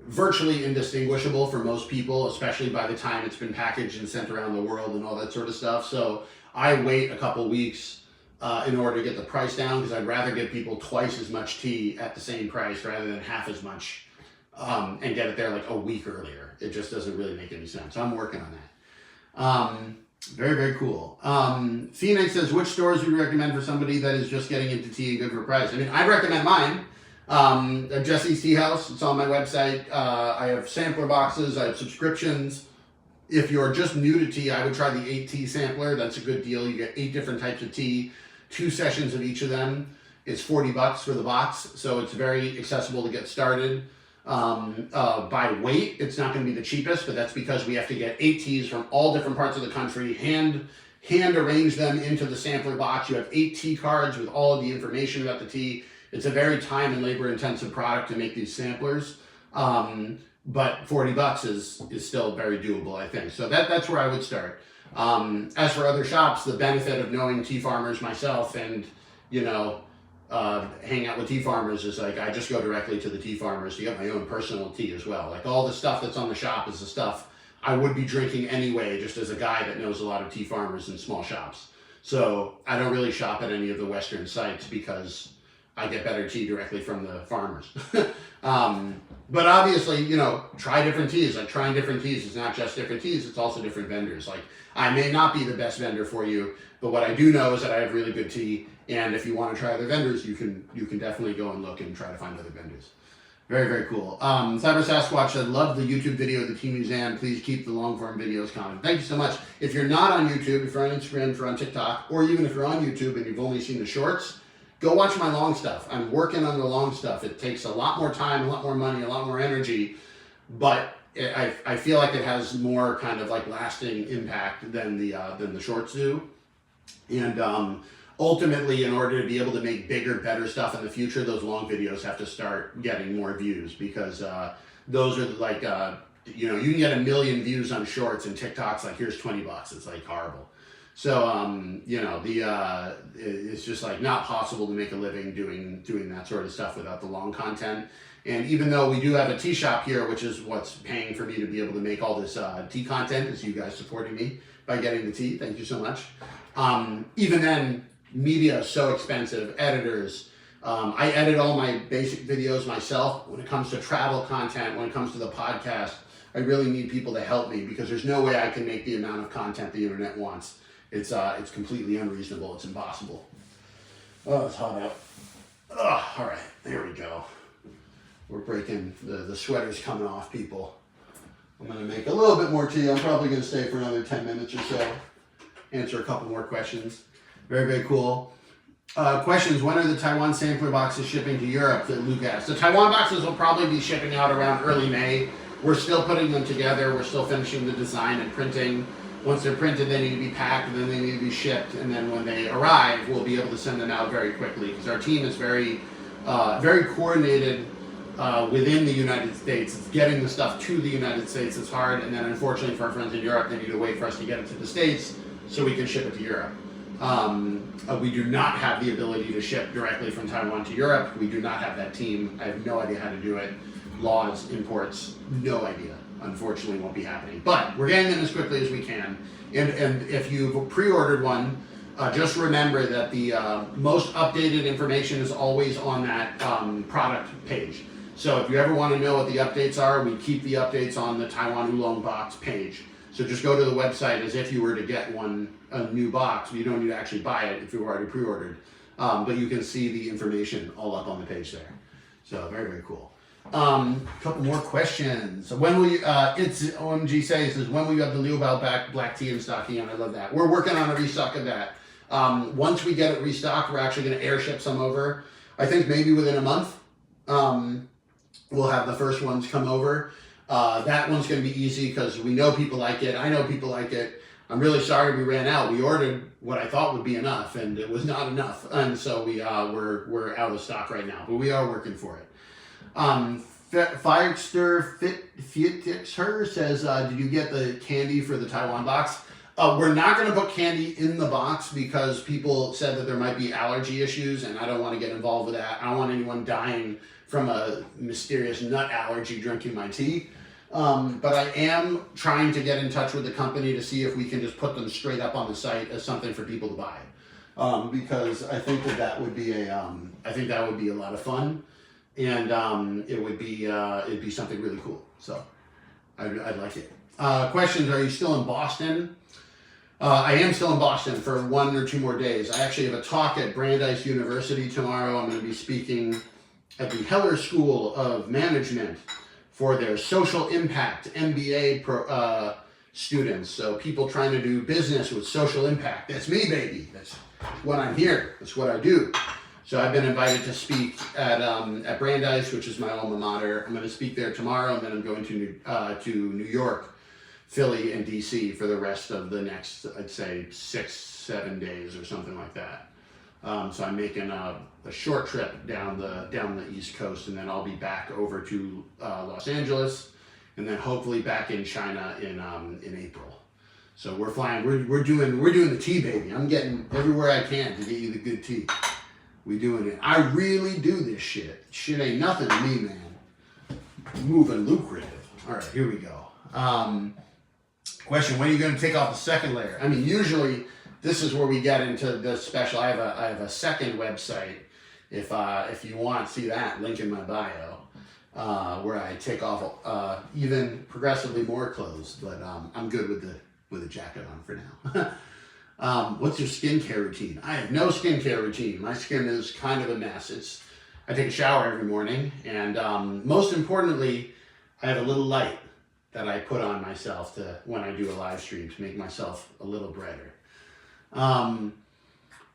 virtually indistinguishable for most people, especially by the time it's been packaged and sent around the world and all that sort of stuff. So I wait a couple weeks in order to get the price down, because I'd rather give people twice as much tea at the same price rather than half as much, and get it there like a week earlier. It just doesn't really make any sense. So I'm working on that. Very, very cool. Phoenix says, which stores would you recommend for somebody that is just getting into tea and good for a price? I mean, I recommend mine. Jesse's Tea House, it's on my website. I have sampler boxes, I have subscriptions. If you're just new to tea, I would try the 8 tea sampler. That's a good deal. You get 8 different types of tea, 2 sessions of each of them. It's $40 for the box, so it's very accessible to get started. By weight, it's not going to be the cheapest, but that's because we have to get 8 teas from all different parts of the country, hand arrange them into the sampler box. You have 8 tea cards with all of the information about the tea. It's a very time and labor intensive product to make these samplers. But $40 is still very doable, I think. So that's where I would start. As for other shops, the benefit of knowing tea farmers myself and, hang out with tea farmers is like, I just go directly to the tea farmers to get my own personal tea as well. Like all the stuff that's on the shop is the stuff I would be drinking anyway, just as a guy that knows a lot of tea farmers in small shops. So I don't really shop at any of the Western sites because I get better tea directly from the farmers. But obviously, try different teas. Like trying different teas is not just different teas, it's also different vendors. Like I may not be the best vendor for you, but what I do know is that I have really good tea. And if you want to try other vendors, you can definitely go and look and try to find other vendors. Very, very cool. Cyber Sasquatch said, love the YouTube video of the Tea Museum. Please keep the long form videos coming. Thank you so much. If you're not on YouTube, if you're on Instagram, if you're on TikTok, or even if you're on YouTube and you've only seen the shorts, go watch my long stuff. I'm working on the long stuff. It takes a lot more time, a lot more money, a lot more energy, but I feel like it has more kind of like lasting impact than the shorts do. And ultimately, in order to be able to make bigger, better stuff in the future, those long videos have to start getting more views because those are like, you can get 1 million views on shorts and TikTok's like, here's $20. It's like horrible. So, it's just like not possible to make a living doing that sort of stuff without the long content. And even though we do have a tea shop here, which is what's paying for me to be able to make all this tea content, is you guys supporting me by getting the tea. Thank you so much. Even then, media is so expensive, editors. I edit all my basic videos myself. When it comes to travel content, when it comes to the podcast, I really need people to help me because there's no way I can make the amount of content the internet wants. It's completely unreasonable. It's impossible. Oh, it's hot out. Oh, all right, there we go. We're breaking, the sweater's coming off, people. I'm gonna make a little bit more tea. I'm probably gonna stay for another 10 minutes or so. Answer a couple more questions. Very, very cool. Questions, when are the Taiwan sampler boxes shipping to Europe that Luke asked? The Taiwan boxes will probably be shipping out around early May. We're still putting them together. We're still finishing the design and printing. Once they're printed, they need to be packed, and then they need to be shipped. And then when they arrive, we'll be able to send them out very quickly because our team is very, very coordinated within the United States. It's getting the stuff to the United States is hard, and then unfortunately for our friends in Europe, they need to wait for us to get it to the States so we can ship it to Europe. We do not have the ability to ship directly from Taiwan to Europe. We do not have that team. I have no idea how to do it. Laws, imports, no idea. Unfortunately, won't be happening. But we're getting them as quickly as we can. And if you've pre-ordered one, just remember that the most updated information is always on that product page. So if you ever want to know what the updates are, we keep the updates on the Taiwan Oolong box page. So just go to the website as if you were to get a new box. You don't need to actually buy it if you've already pre-ordered. But you can see the information all up on the page there. So very, very cool. A couple more questions. So when will you, it's OMG says, when will you have the Liu Bao black tea in stock? And I love that. We're working on a restock of that. Once we get it restocked, we're actually going to airship some over. I think maybe within a month, we'll have the first ones come over. That one's going to be easy because we know people like it. I know people like it. I'm really sorry we ran out. We ordered what I thought would be enough, and it was not enough. And so we're out of stock right now, but we are working for it. Firester Fitixer says, did you get the candy for the Taiwan box? We're not going to put candy in the box because people said that there might be allergy issues, and I don't want to get involved with that. I don't want anyone dying from a mysterious nut allergy drinking my tea. But I am trying to get in touch with the company to see if we can just put them straight up on the site as something for people to buy. Because I think that would be a lot of fun. And it'd be something really cool. So I'd like it. Questions, are you still in Boston? I am still in Boston for 1 or 2 more days. I actually have a talk at Brandeis University tomorrow. I'm going to be speaking at the Heller School of Management for their social impact MBA students. So people trying to do business with social impact. That's me, baby. That's what I'm here. That's what I do. So I've been invited to speak at Brandeis, which is my alma mater. I'm going to speak there tomorrow, and then I'm going to New York, Philly, and DC for the rest of the next, I'd say, 6-7 days or something like that. So I'm making a short trip down the East Coast, and then I'll be back over to Los Angeles, and then hopefully back in China in April. So we're flying. We're doing the tea, baby. I'm getting everywhere I can to get you the good tea. We doing it. I really do this shit. Shit ain't nothing to me, man. Moving lucrative. All right, here we go. Question: when are you going to take off the second layer? I mean, usually this is where we get into the special. I have a second website. If you want to see that, link in my bio, where I take off even progressively more clothes. But I'm good with a jacket on for now. What's your skincare routine? I have no skincare routine. My skin is kind of a mess. I take a shower every morning, and most importantly, I have a little light that I put on myself when I do a live stream to make myself a little brighter.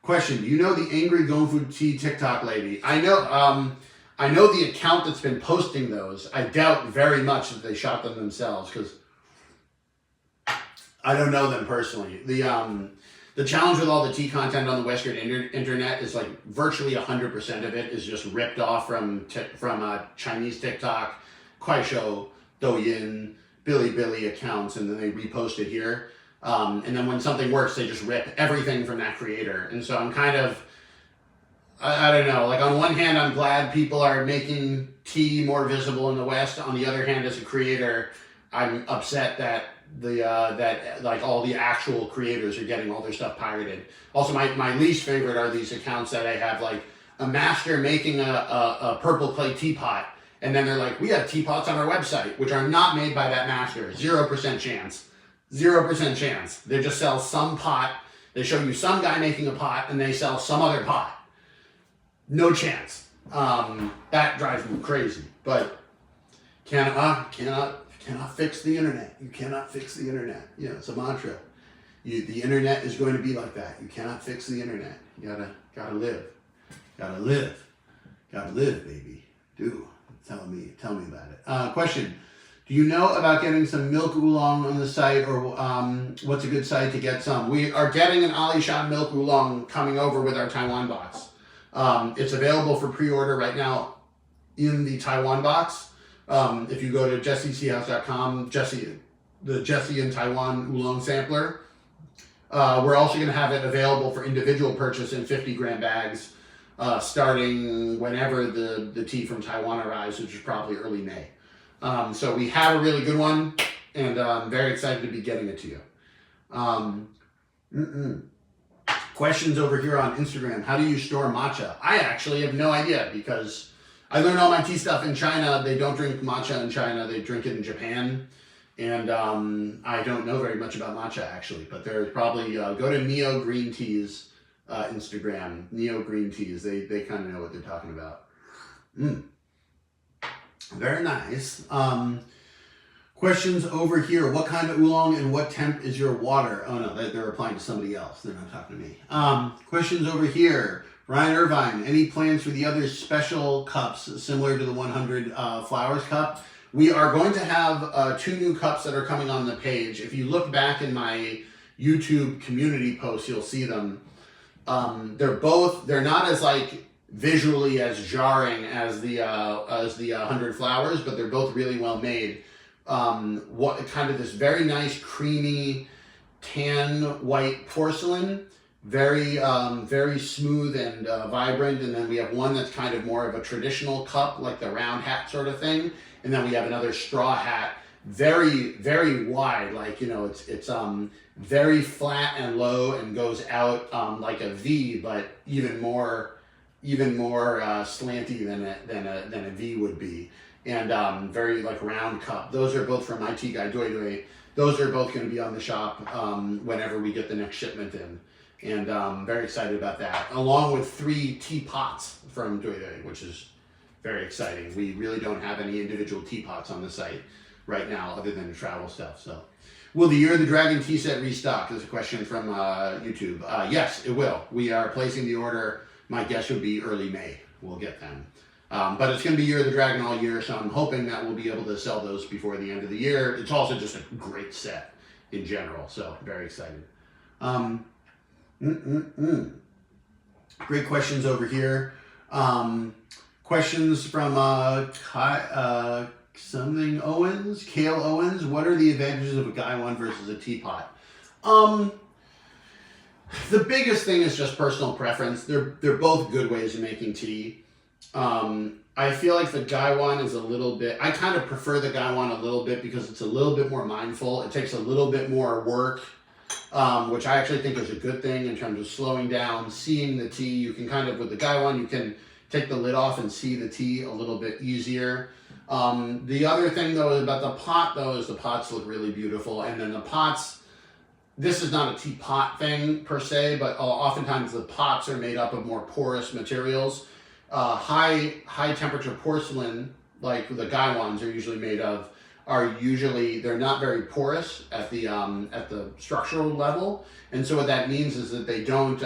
Question: do you know the Angry Gonfu Tea TikTok lady? I know the account that's been posting those. I doubt very much that they shot them themselves, because I don't know them personally. The challenge with all the tea content on the Western internet is like virtually 100% of it is just ripped off from Chinese TikTok, Kuaishou, Douyin, Bilibili accounts, and then they repost it here. And then when something works, they just rip everything from that creator. And so I'm kind of, I don't know, like on one hand, I'm glad people are making tea more visible in the West. On the other hand, as a creator, I'm upset that that like all the actual creators are getting all their stuff pirated. Also, my least favorite are these accounts that I have, like a master making a purple clay teapot, and then they're like, we have teapots on our website, which are not made by that master. 0% chance. 0% chance. They just sell some pot. They show you some guy making a pot, and they sell some other pot. No chance. That drives me crazy. But cannot fix the internet. You cannot fix the internet. You know, it's a mantra. The internet is going to be like that. You cannot fix the internet. You gotta live. Gotta live, baby. Tell me about it. Question: do you know about getting some milk oolong on the site, or what's a good site to get some? We are getting an Alishan milk oolong coming over with our Taiwan box. It's available for pre-order right now in the Taiwan box. If you go to jessieseahouse.com, the Jessie in Taiwan oolong sampler, we're also going to have it available for individual purchase in 50-gram bags, starting whenever the tea from Taiwan arrives, which is probably early May. So we have a really good one, and I'm very excited to be getting it to you. Questions over here on Instagram: how do you store matcha? I actually have no idea, because I learned all my tea stuff in China. They don't drink matcha in China. They drink it in Japan. And I don't know very much about matcha, actually. But there's probably, go to Neo Green Tea's Instagram. Neo Green Teas. They kind of know what they're talking about. Very nice. Questions over here. What kind of oolong and what temp is your water? Oh, no, they're replying to somebody else. They're not talking to me. Questions over here. Ryan Irvine, any plans for the other special cups similar to the 100 flowers cup? We are going to have 2 new cups that are coming on the page. If you look back in my YouTube community posts, you'll see them. They're not as like visually as jarring as the 100 flowers, but they're both really well made. What kind of this very nice creamy tan white porcelain. Very smooth and vibrant, and then we have one that's kind of more of a traditional cup, like the round hat sort of thing, and then we have another straw hat, very wide, like, you know, it's very flat and low and goes out like a V, but even more slanty than a V would be, and very like round cup. Those are both from my tea guy Doi Doi. Those are both going to be on the shop whenever we get the next shipment in. And very excited about that, along with 3 teapots from Doi Doi, which is very exciting. We really don't have any individual teapots on the site right now, other than the travel stuff. So, will the Year of the Dragon tea set restock? There's a question from YouTube. Yes, it will. We are placing the order my guess would be early May we'll get them. But it's going to be Year of the Dragon all year, so I'm hoping that we'll be able to sell those before the end of the year. It's also just a great set in general, so very excited. Great questions over here. Questions from something Owens, Kale Owens. What are the advantages of a Gaiwan versus a teapot? The biggest thing is just personal preference. They're both good ways of making tea. I feel like the Gaiwan is a little bit, I kind of prefer the Gaiwan a little bit because it's a little bit more mindful. It takes a little bit more work, which I actually think is a good thing in terms of slowing down, seeing the tea. You can kind of, with the Gaiwan, you can take the lid off and see the tea a little bit easier. The other thing though about the pot though is the pots look really beautiful, and then the pots, this is not a teapot thing per se, but oftentimes the pots are made up of more porous materials. High temperature porcelain, like the Gaiwans are usually made of, they're not very porous at the structural level, and so what that means is that they don't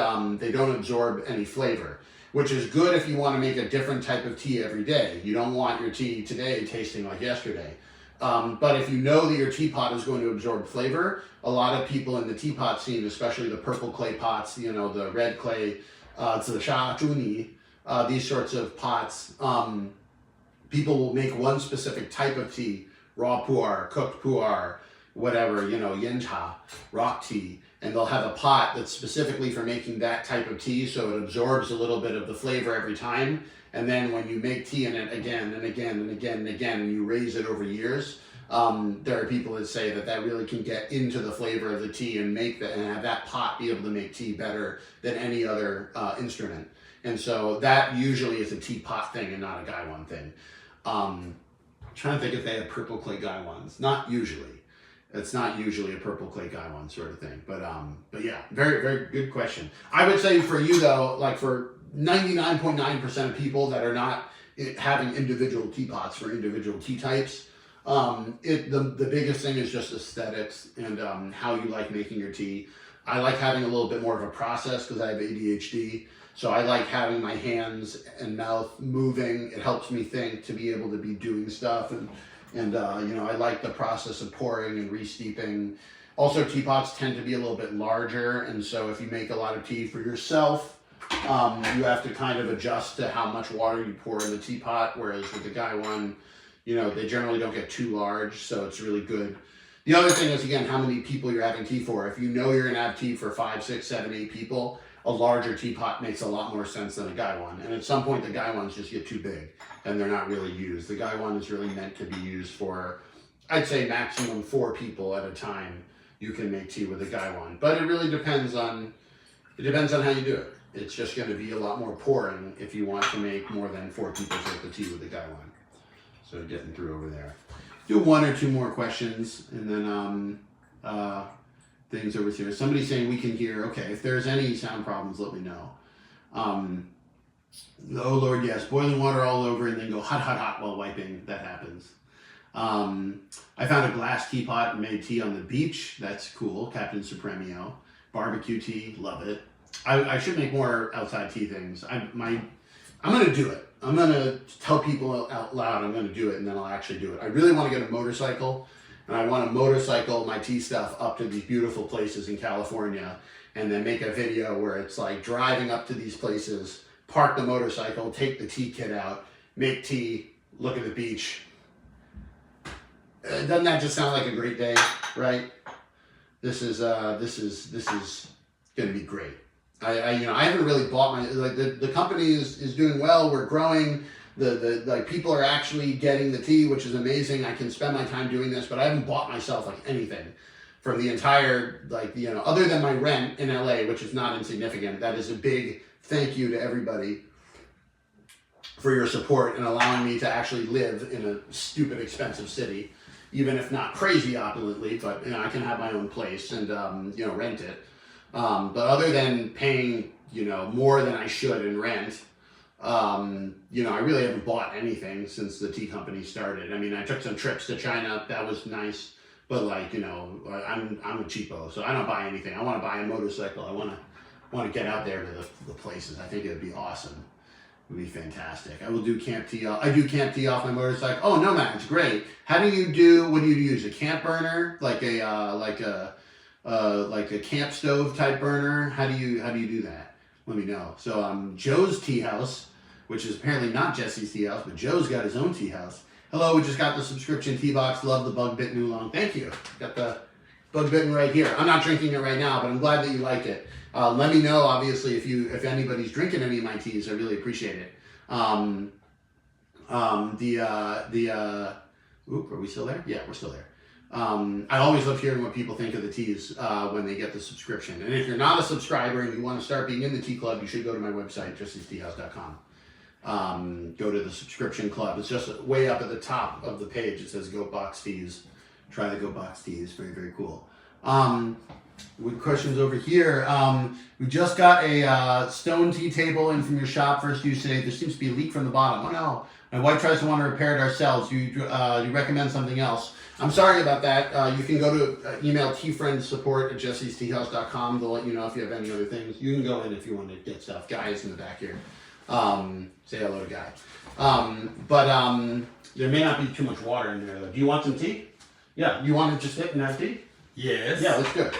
absorb any flavor, which is good if you want to make a different type of tea every day. You don't want your tea today tasting like yesterday. But if you know that your teapot is going to absorb flavor, a lot of people in the teapot scene, especially the purple clay pots, you know, the red clay, these sorts of pots, people will make one specific type of tea, raw pu-erh, cooked pu-erh, whatever, you know, yen-cha, rock tea, and they'll have a pot that's specifically for making that type of tea, so it absorbs a little bit of the flavor every time, and then when you make tea in it again and again and again and again, and you raise it over years, there are people that say that really can get into the flavor of the tea and have that pot be able to make tea better than any other instrument. And so that usually is a teapot thing and not a Gaiwan thing. I'm trying to think if they have purple clay Gaiwans. Not usually. It's not usually a purple clay Gaiwan sort of thing. But yeah, very, very good question. I would say for you though, like for 99.9% of people that are not having individual teapots for individual tea types, the biggest thing is just aesthetics and how you like making your tea. I like having a little bit more of a process because I have ADHD. So I like having my hands and mouth moving. It helps me think to be able to be doing stuff. And you know, I like the process of pouring and re-steeping. Also, teapots tend to be a little bit larger. And so if you make a lot of tea for yourself, you have to kind of adjust to how much water you pour in the teapot. Whereas with the Gaiwan, you know, they generally don't get too large. So it's really good. The other thing is, again, how many people you're having tea for. If you know you're going to have tea for 5, 6, 7, 8 people, a larger teapot makes a lot more sense than a Gaiwan. And at some point, the Gaiwans just get too big and they're not really used. The Gaiwan is really meant to be used for, I'd say, maximum 4 people at a time. You can make tea with a Gaiwan, but it really depends on how you do it. It's just going to be a lot more pouring if you want to make more than 4 people's worth of tea with a Gaiwan. So getting through over there. Do 1 or 2 more questions and then things over here. Somebody's saying we can hear. Okay, if there's any sound problems, let me know. Oh Lord, yes, boiling water all over and then go hot, hot, hot while wiping. That happens. I found a glass teapot and made tea on the beach. That's cool. Captain Supremio. Barbecue tea, love it. I should make more outside tea things. I'm gonna do it. I'm gonna tell people out loud I'm gonna do it, and then I'll actually do it. I really want to get a motorcycle. And I want to motorcycle my tea stuff up to these beautiful places in California and then make a video where it's like driving up to these places, park the motorcycle, take the tea kit out, make tea, look at the beach. Doesn't that just sound like a great day, right? This is going to be great. I haven't really bought the company is doing well. We're growing. The people are actually getting the tea, which is amazing. I can spend my time doing this, but I haven't bought myself like anything from the entire, other than my rent in LA, which is not insignificant. That is a big thank you to everybody for your support and allowing me to actually live in a stupid expensive city, even if not crazy opulently, but I can have my own place and rent it. But other than paying more than I should in rent, I really haven't bought anything since the tea company started. I mean, I took some trips to China. That was nice. But I'm a cheapo, so I don't buy anything. I want to buy a motorcycle. I want want to get out there to the places. I think it would be awesome. It would be fantastic. I will do camp tea. I do camp tea off my motorcycle. Oh, no, man, it's great. How do you do? What do you use? A camp burner, like a camp stove type burner? How do you do that? Let me know. So Joe's Tea House, which is apparently not Jesse's Tea House, but Joe's got his own tea house. Hello, we just got the subscription tea box. Love the Bug-bitten oolong. Thank you. Got the Bug-bitten right here. I'm not drinking it right now, but I'm glad that you like it. Let me know, obviously, if anybody's drinking any of my teas. I really appreciate it. Are we still there? Yeah, we're still there. I always love hearing what people think of the teas when they get the subscription. And if you're not a subscriber and you want to start being in the tea club, you should go to my website, justysteahouse.com. Go to the subscription club. It's just way up at the top of the page. It says Go Box Teas. Try the Go Box Teas. Very, very cool. With questions over here, we just got a stone tea table in from your shop. First use today. There seems to be a leak from the bottom. Oh no! My wife tries to want to repair it ourselves. You recommend something else? I'm sorry about that. You can go to email tfriendsupport@jessesteahouse.com. They'll let you know if you have any other things. You can go in if you want to get stuff. Guy is in the back here. Say hello to Guy. There may not be too much water in there though. Do you want some tea? Yeah. You want to just sit and have tea? Yes. Yeah, let's do it.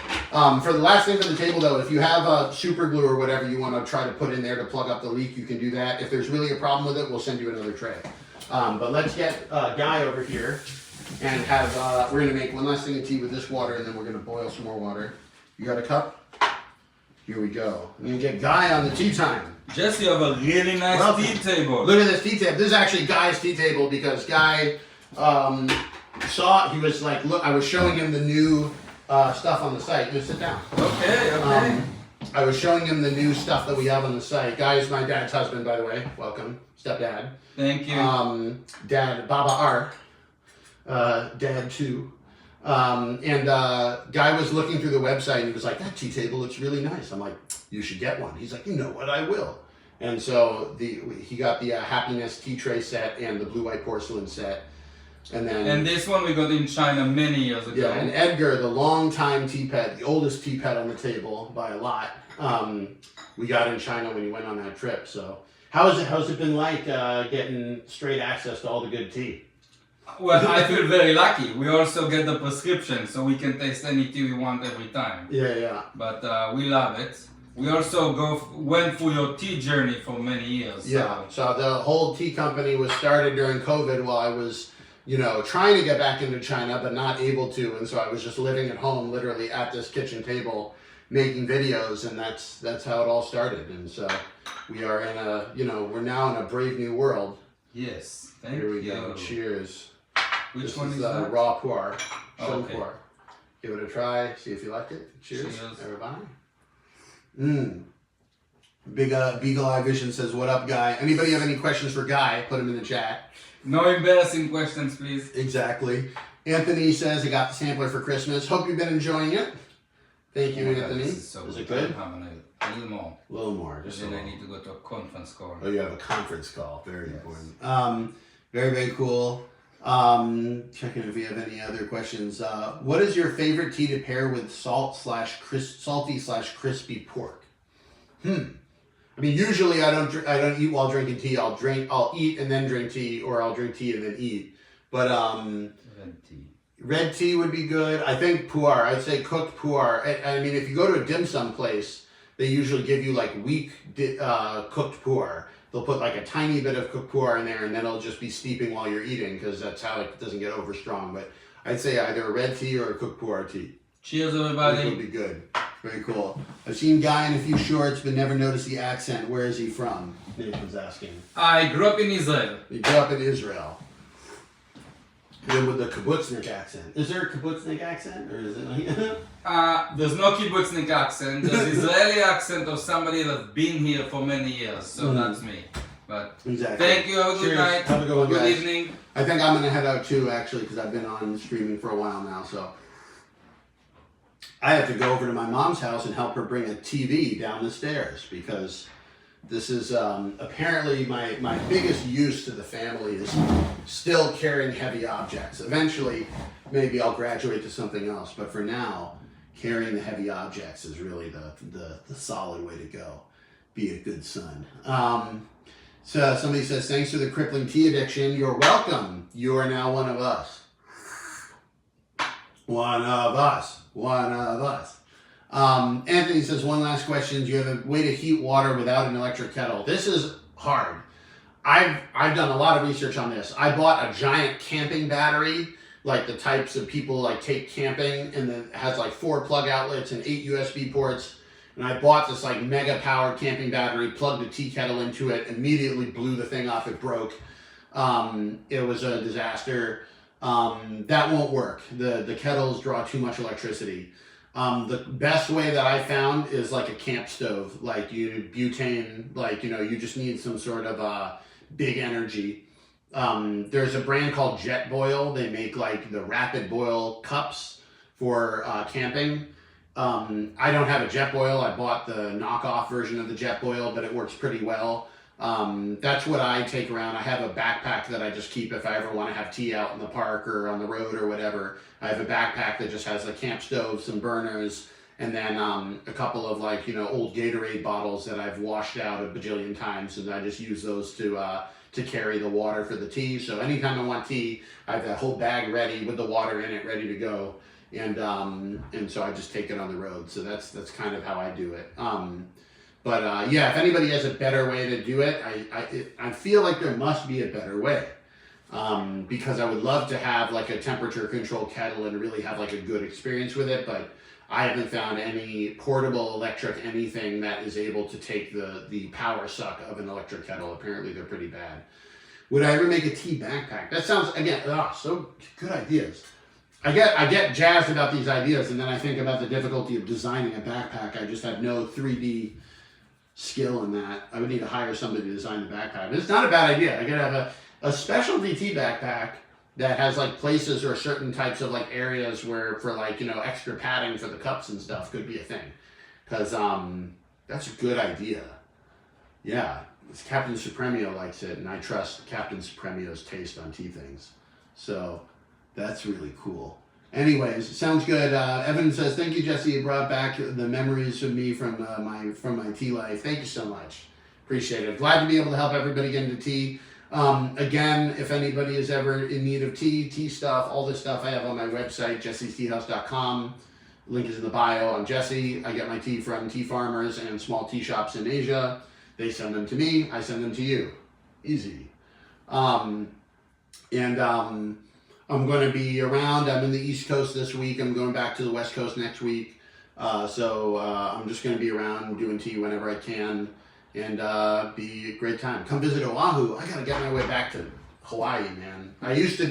For the last thing for the table though, if you have super glue or whatever you want to try to put in there to plug up the leak, you can do that. If there's really a problem with it, we'll send you another tray. But let's get Guy over here and have, we're going to make one last thing of tea with this water and then we're going to boil some more water. You got a cup? Here we go. I'm going to get Guy on the tea time. Jesse, you have a really nice tea table. Look at this tea table. This is actually Guy's tea table because Guy he was like, look, I was showing him the new stuff on the site. Just sit down. Okay. I was showing him the new stuff that we have on the site. Guy is my dad's husband, by the way. Welcome. Stepdad. Thank you. Dad, Baba R. Dad too. Guy was looking through the website and he was like, that tea table looks really nice. I'm like, you should get one. He's like, you know what, I will. And so he got the Happiness tea tray set and the blue white porcelain set. And this one we got in China many years ago. Yeah, and Edgar, the longtime tea pet, the oldest tea pet on the table by a lot, we got in China when he went on that trip. So how's it been like getting straight access to all the good tea? Well, I feel very lucky. We also get the prescription, so we can taste any tea we want every time. Yeah. But we love it. We also went through your tea journey for many years. Yeah, so the whole tea company was started during COVID while I was trying to get back into China, but not able to. And so I was just living at home, literally at this kitchen table, making videos. And that's how it all started. And so we are in we're now in a brave new world. Yes, thank you. Here we go. Cheers. Which one is that? Raw pu-erh. Okay. Pu-erh. Give it a try. See if you like it. Cheers. Everybody. Big Beagle Eye Vision says, what up, Guy? Anybody have any questions for Guy? Put them in the chat. No embarrassing questions, please. Exactly. Anthony says, I got the sampler for Christmas. Hope you've been enjoying it. Thank you, Anthony. Is it good? A little more. A little more. Just then I need to go to a conference call. Oh, you have a conference call. Very important. Very, very cool. Checking if we have any other questions. What is your favorite tea to pair with salty/crispy pork? I mean, usually I don't eat while drinking tea. I'll eat and then drink tea, or I'll drink tea and then eat. But red tea would be good. I think pu-erh. I'd say cooked pu-erh. I mean, if you go to a dim sum place, they usually give you like weak cooked pu-erh. They'll put like a tiny bit of cooked pu-erh in there, and then it'll just be steeping while you're eating because that's how it doesn't get over strong. But I'd say either a red tea or a cooked pu-erh tea. Cheers, everybody. This would be good. Very cool. I've seen Guy in a few shorts, but never noticed the accent. Where is he from? Nathan's asking. I grew up in Israel. You grew up in Israel. Then with the kibbutznik accent. Is there a kibbutznik accent? Or is it like... There's no kibbutznik accent. There's Israeli accent of somebody that's been here for many years. So that's me. But exactly. Thank you. Have a good night. Have a good one, Good guys. evening. I think I'm going to head out too, actually, because I've been on streaming for a while now. So I have to go over to my mom's house and help her bring a TV down the stairs because this is apparently my biggest use to the family is still carrying heavy objects. Eventually, maybe I'll graduate to something else, but for now, carrying the heavy objects is really the solid way to go. Be a good son. So somebody says, thanks for the crippling tea addiction. You're welcome. You are now one of us. One of us. One of us. Anthony says, one last question. Do you have a way to heat water without an electric kettle? This is hard. I've done a lot of research on this. I bought a giant camping battery, like the types of people like take camping, and it has like 4 plug outlets and 8 USB ports. And I bought this like mega powered camping battery, plugged a tea kettle into it, immediately blew the thing off. It broke. It was a disaster. That won't work. The kettles draw too much electricity. The best way that I found is like a camp stove, like butane, like, you just need some sort of big energy. There's a brand called Jet Boil. They make like the rapid boil cups for camping. I don't have a Jet Boil. I bought the knockoff version of the Jet Boil, but it works pretty well. That's what I take around. I have a backpack that I just keep if I ever want to have tea out in the park or on the road or whatever. I have a backpack that just has a camp stove, some burners, and then a couple of like, old Gatorade bottles that I've washed out a bajillion times, and I just use those to carry the water for the tea. So anytime I want tea, I have that whole bag ready with the water in it, ready to go. And so I just take it on the road. So that's kind of how I do it. But yeah, if anybody has a better way to do it, I feel like there must be a better way. Because I would love to have like a temperature control kettle and really have like a good experience with it, but I haven't found any portable electric anything that is able to take the power suck of an electric kettle. Apparently they're pretty bad. Would I ever make a tea backpack? That sounds, again, so good ideas. I get jazzed about these ideas, and then I think about the difficulty of designing a backpack. I just have no 3D skill in that. I would need to hire somebody to design the backpack. But it's not a bad idea. I could have a specialty tea backpack that has like places or certain types of like areas where for like, extra padding for the cups and stuff could be a thing. Because that's a good idea. Yeah, Captain Supremio likes it, and I trust Captain Supremio's taste on tea things. So that's really cool. Anyways, sounds good. Evan says, thank you, Jesse. You brought back the memories of me from my tea life. Thank you so much. Appreciate it. Glad to be able to help everybody get into tea. Again, if anybody is ever in need of tea stuff, all this stuff I have on my website, jessesteahouse.com. Link is in the bio. I'm Jesse. I get my tea from tea farmers and small tea shops in Asia. They send them to me. I send them to you. Easy. I'm going to be around. I'm in the East Coast this week. I'm going back to the West Coast next week. So I'm just going to be around doing tea whenever I can, and be a great time. Come visit Oahu. I got to get my way back to Hawaii, man. I used to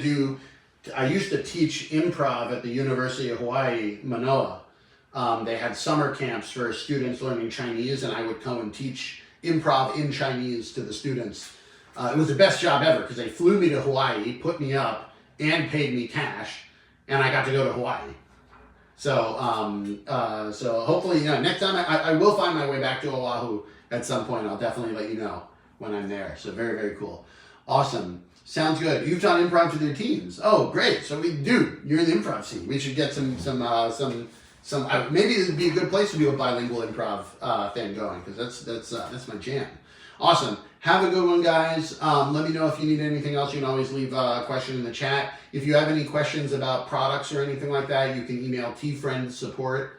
teach improv at the University of Hawaii, Manoa. They had summer camps for students learning Chinese, and I would come and teach improv in Chinese to the students. It was the best job ever because they flew me to Hawaii, put me up, and paid me cash, and I got to go to Hawaii. So hopefully, next time I will find my way back to Oahu at some point. I'll definitely let you know when I'm there. So very, very cool. Awesome. Sounds good. You've done improv to their teams. Oh, great. So you're in the improv scene. We should get some maybe it'd be a good place to do a bilingual improv thing going, because that's my jam. Awesome. Have a good one, guys. Let me know if you need anything else. You can always leave a question in the chat. If you have any questions about products or anything like that, you can email teafriendsupport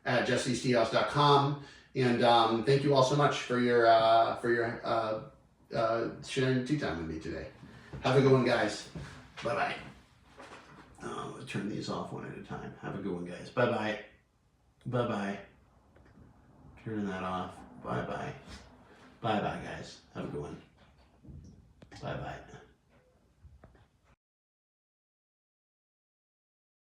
at jessesteahouse.com. And thank you all so much for your sharing tea time with me today. Have a good one, guys. Bye-bye. I'm going to turn these off one at a time. Have a good one, guys. Bye-bye. Bye-bye. Turning that off. Bye-bye. Bye-bye, guys. Have a good one. Bye-bye.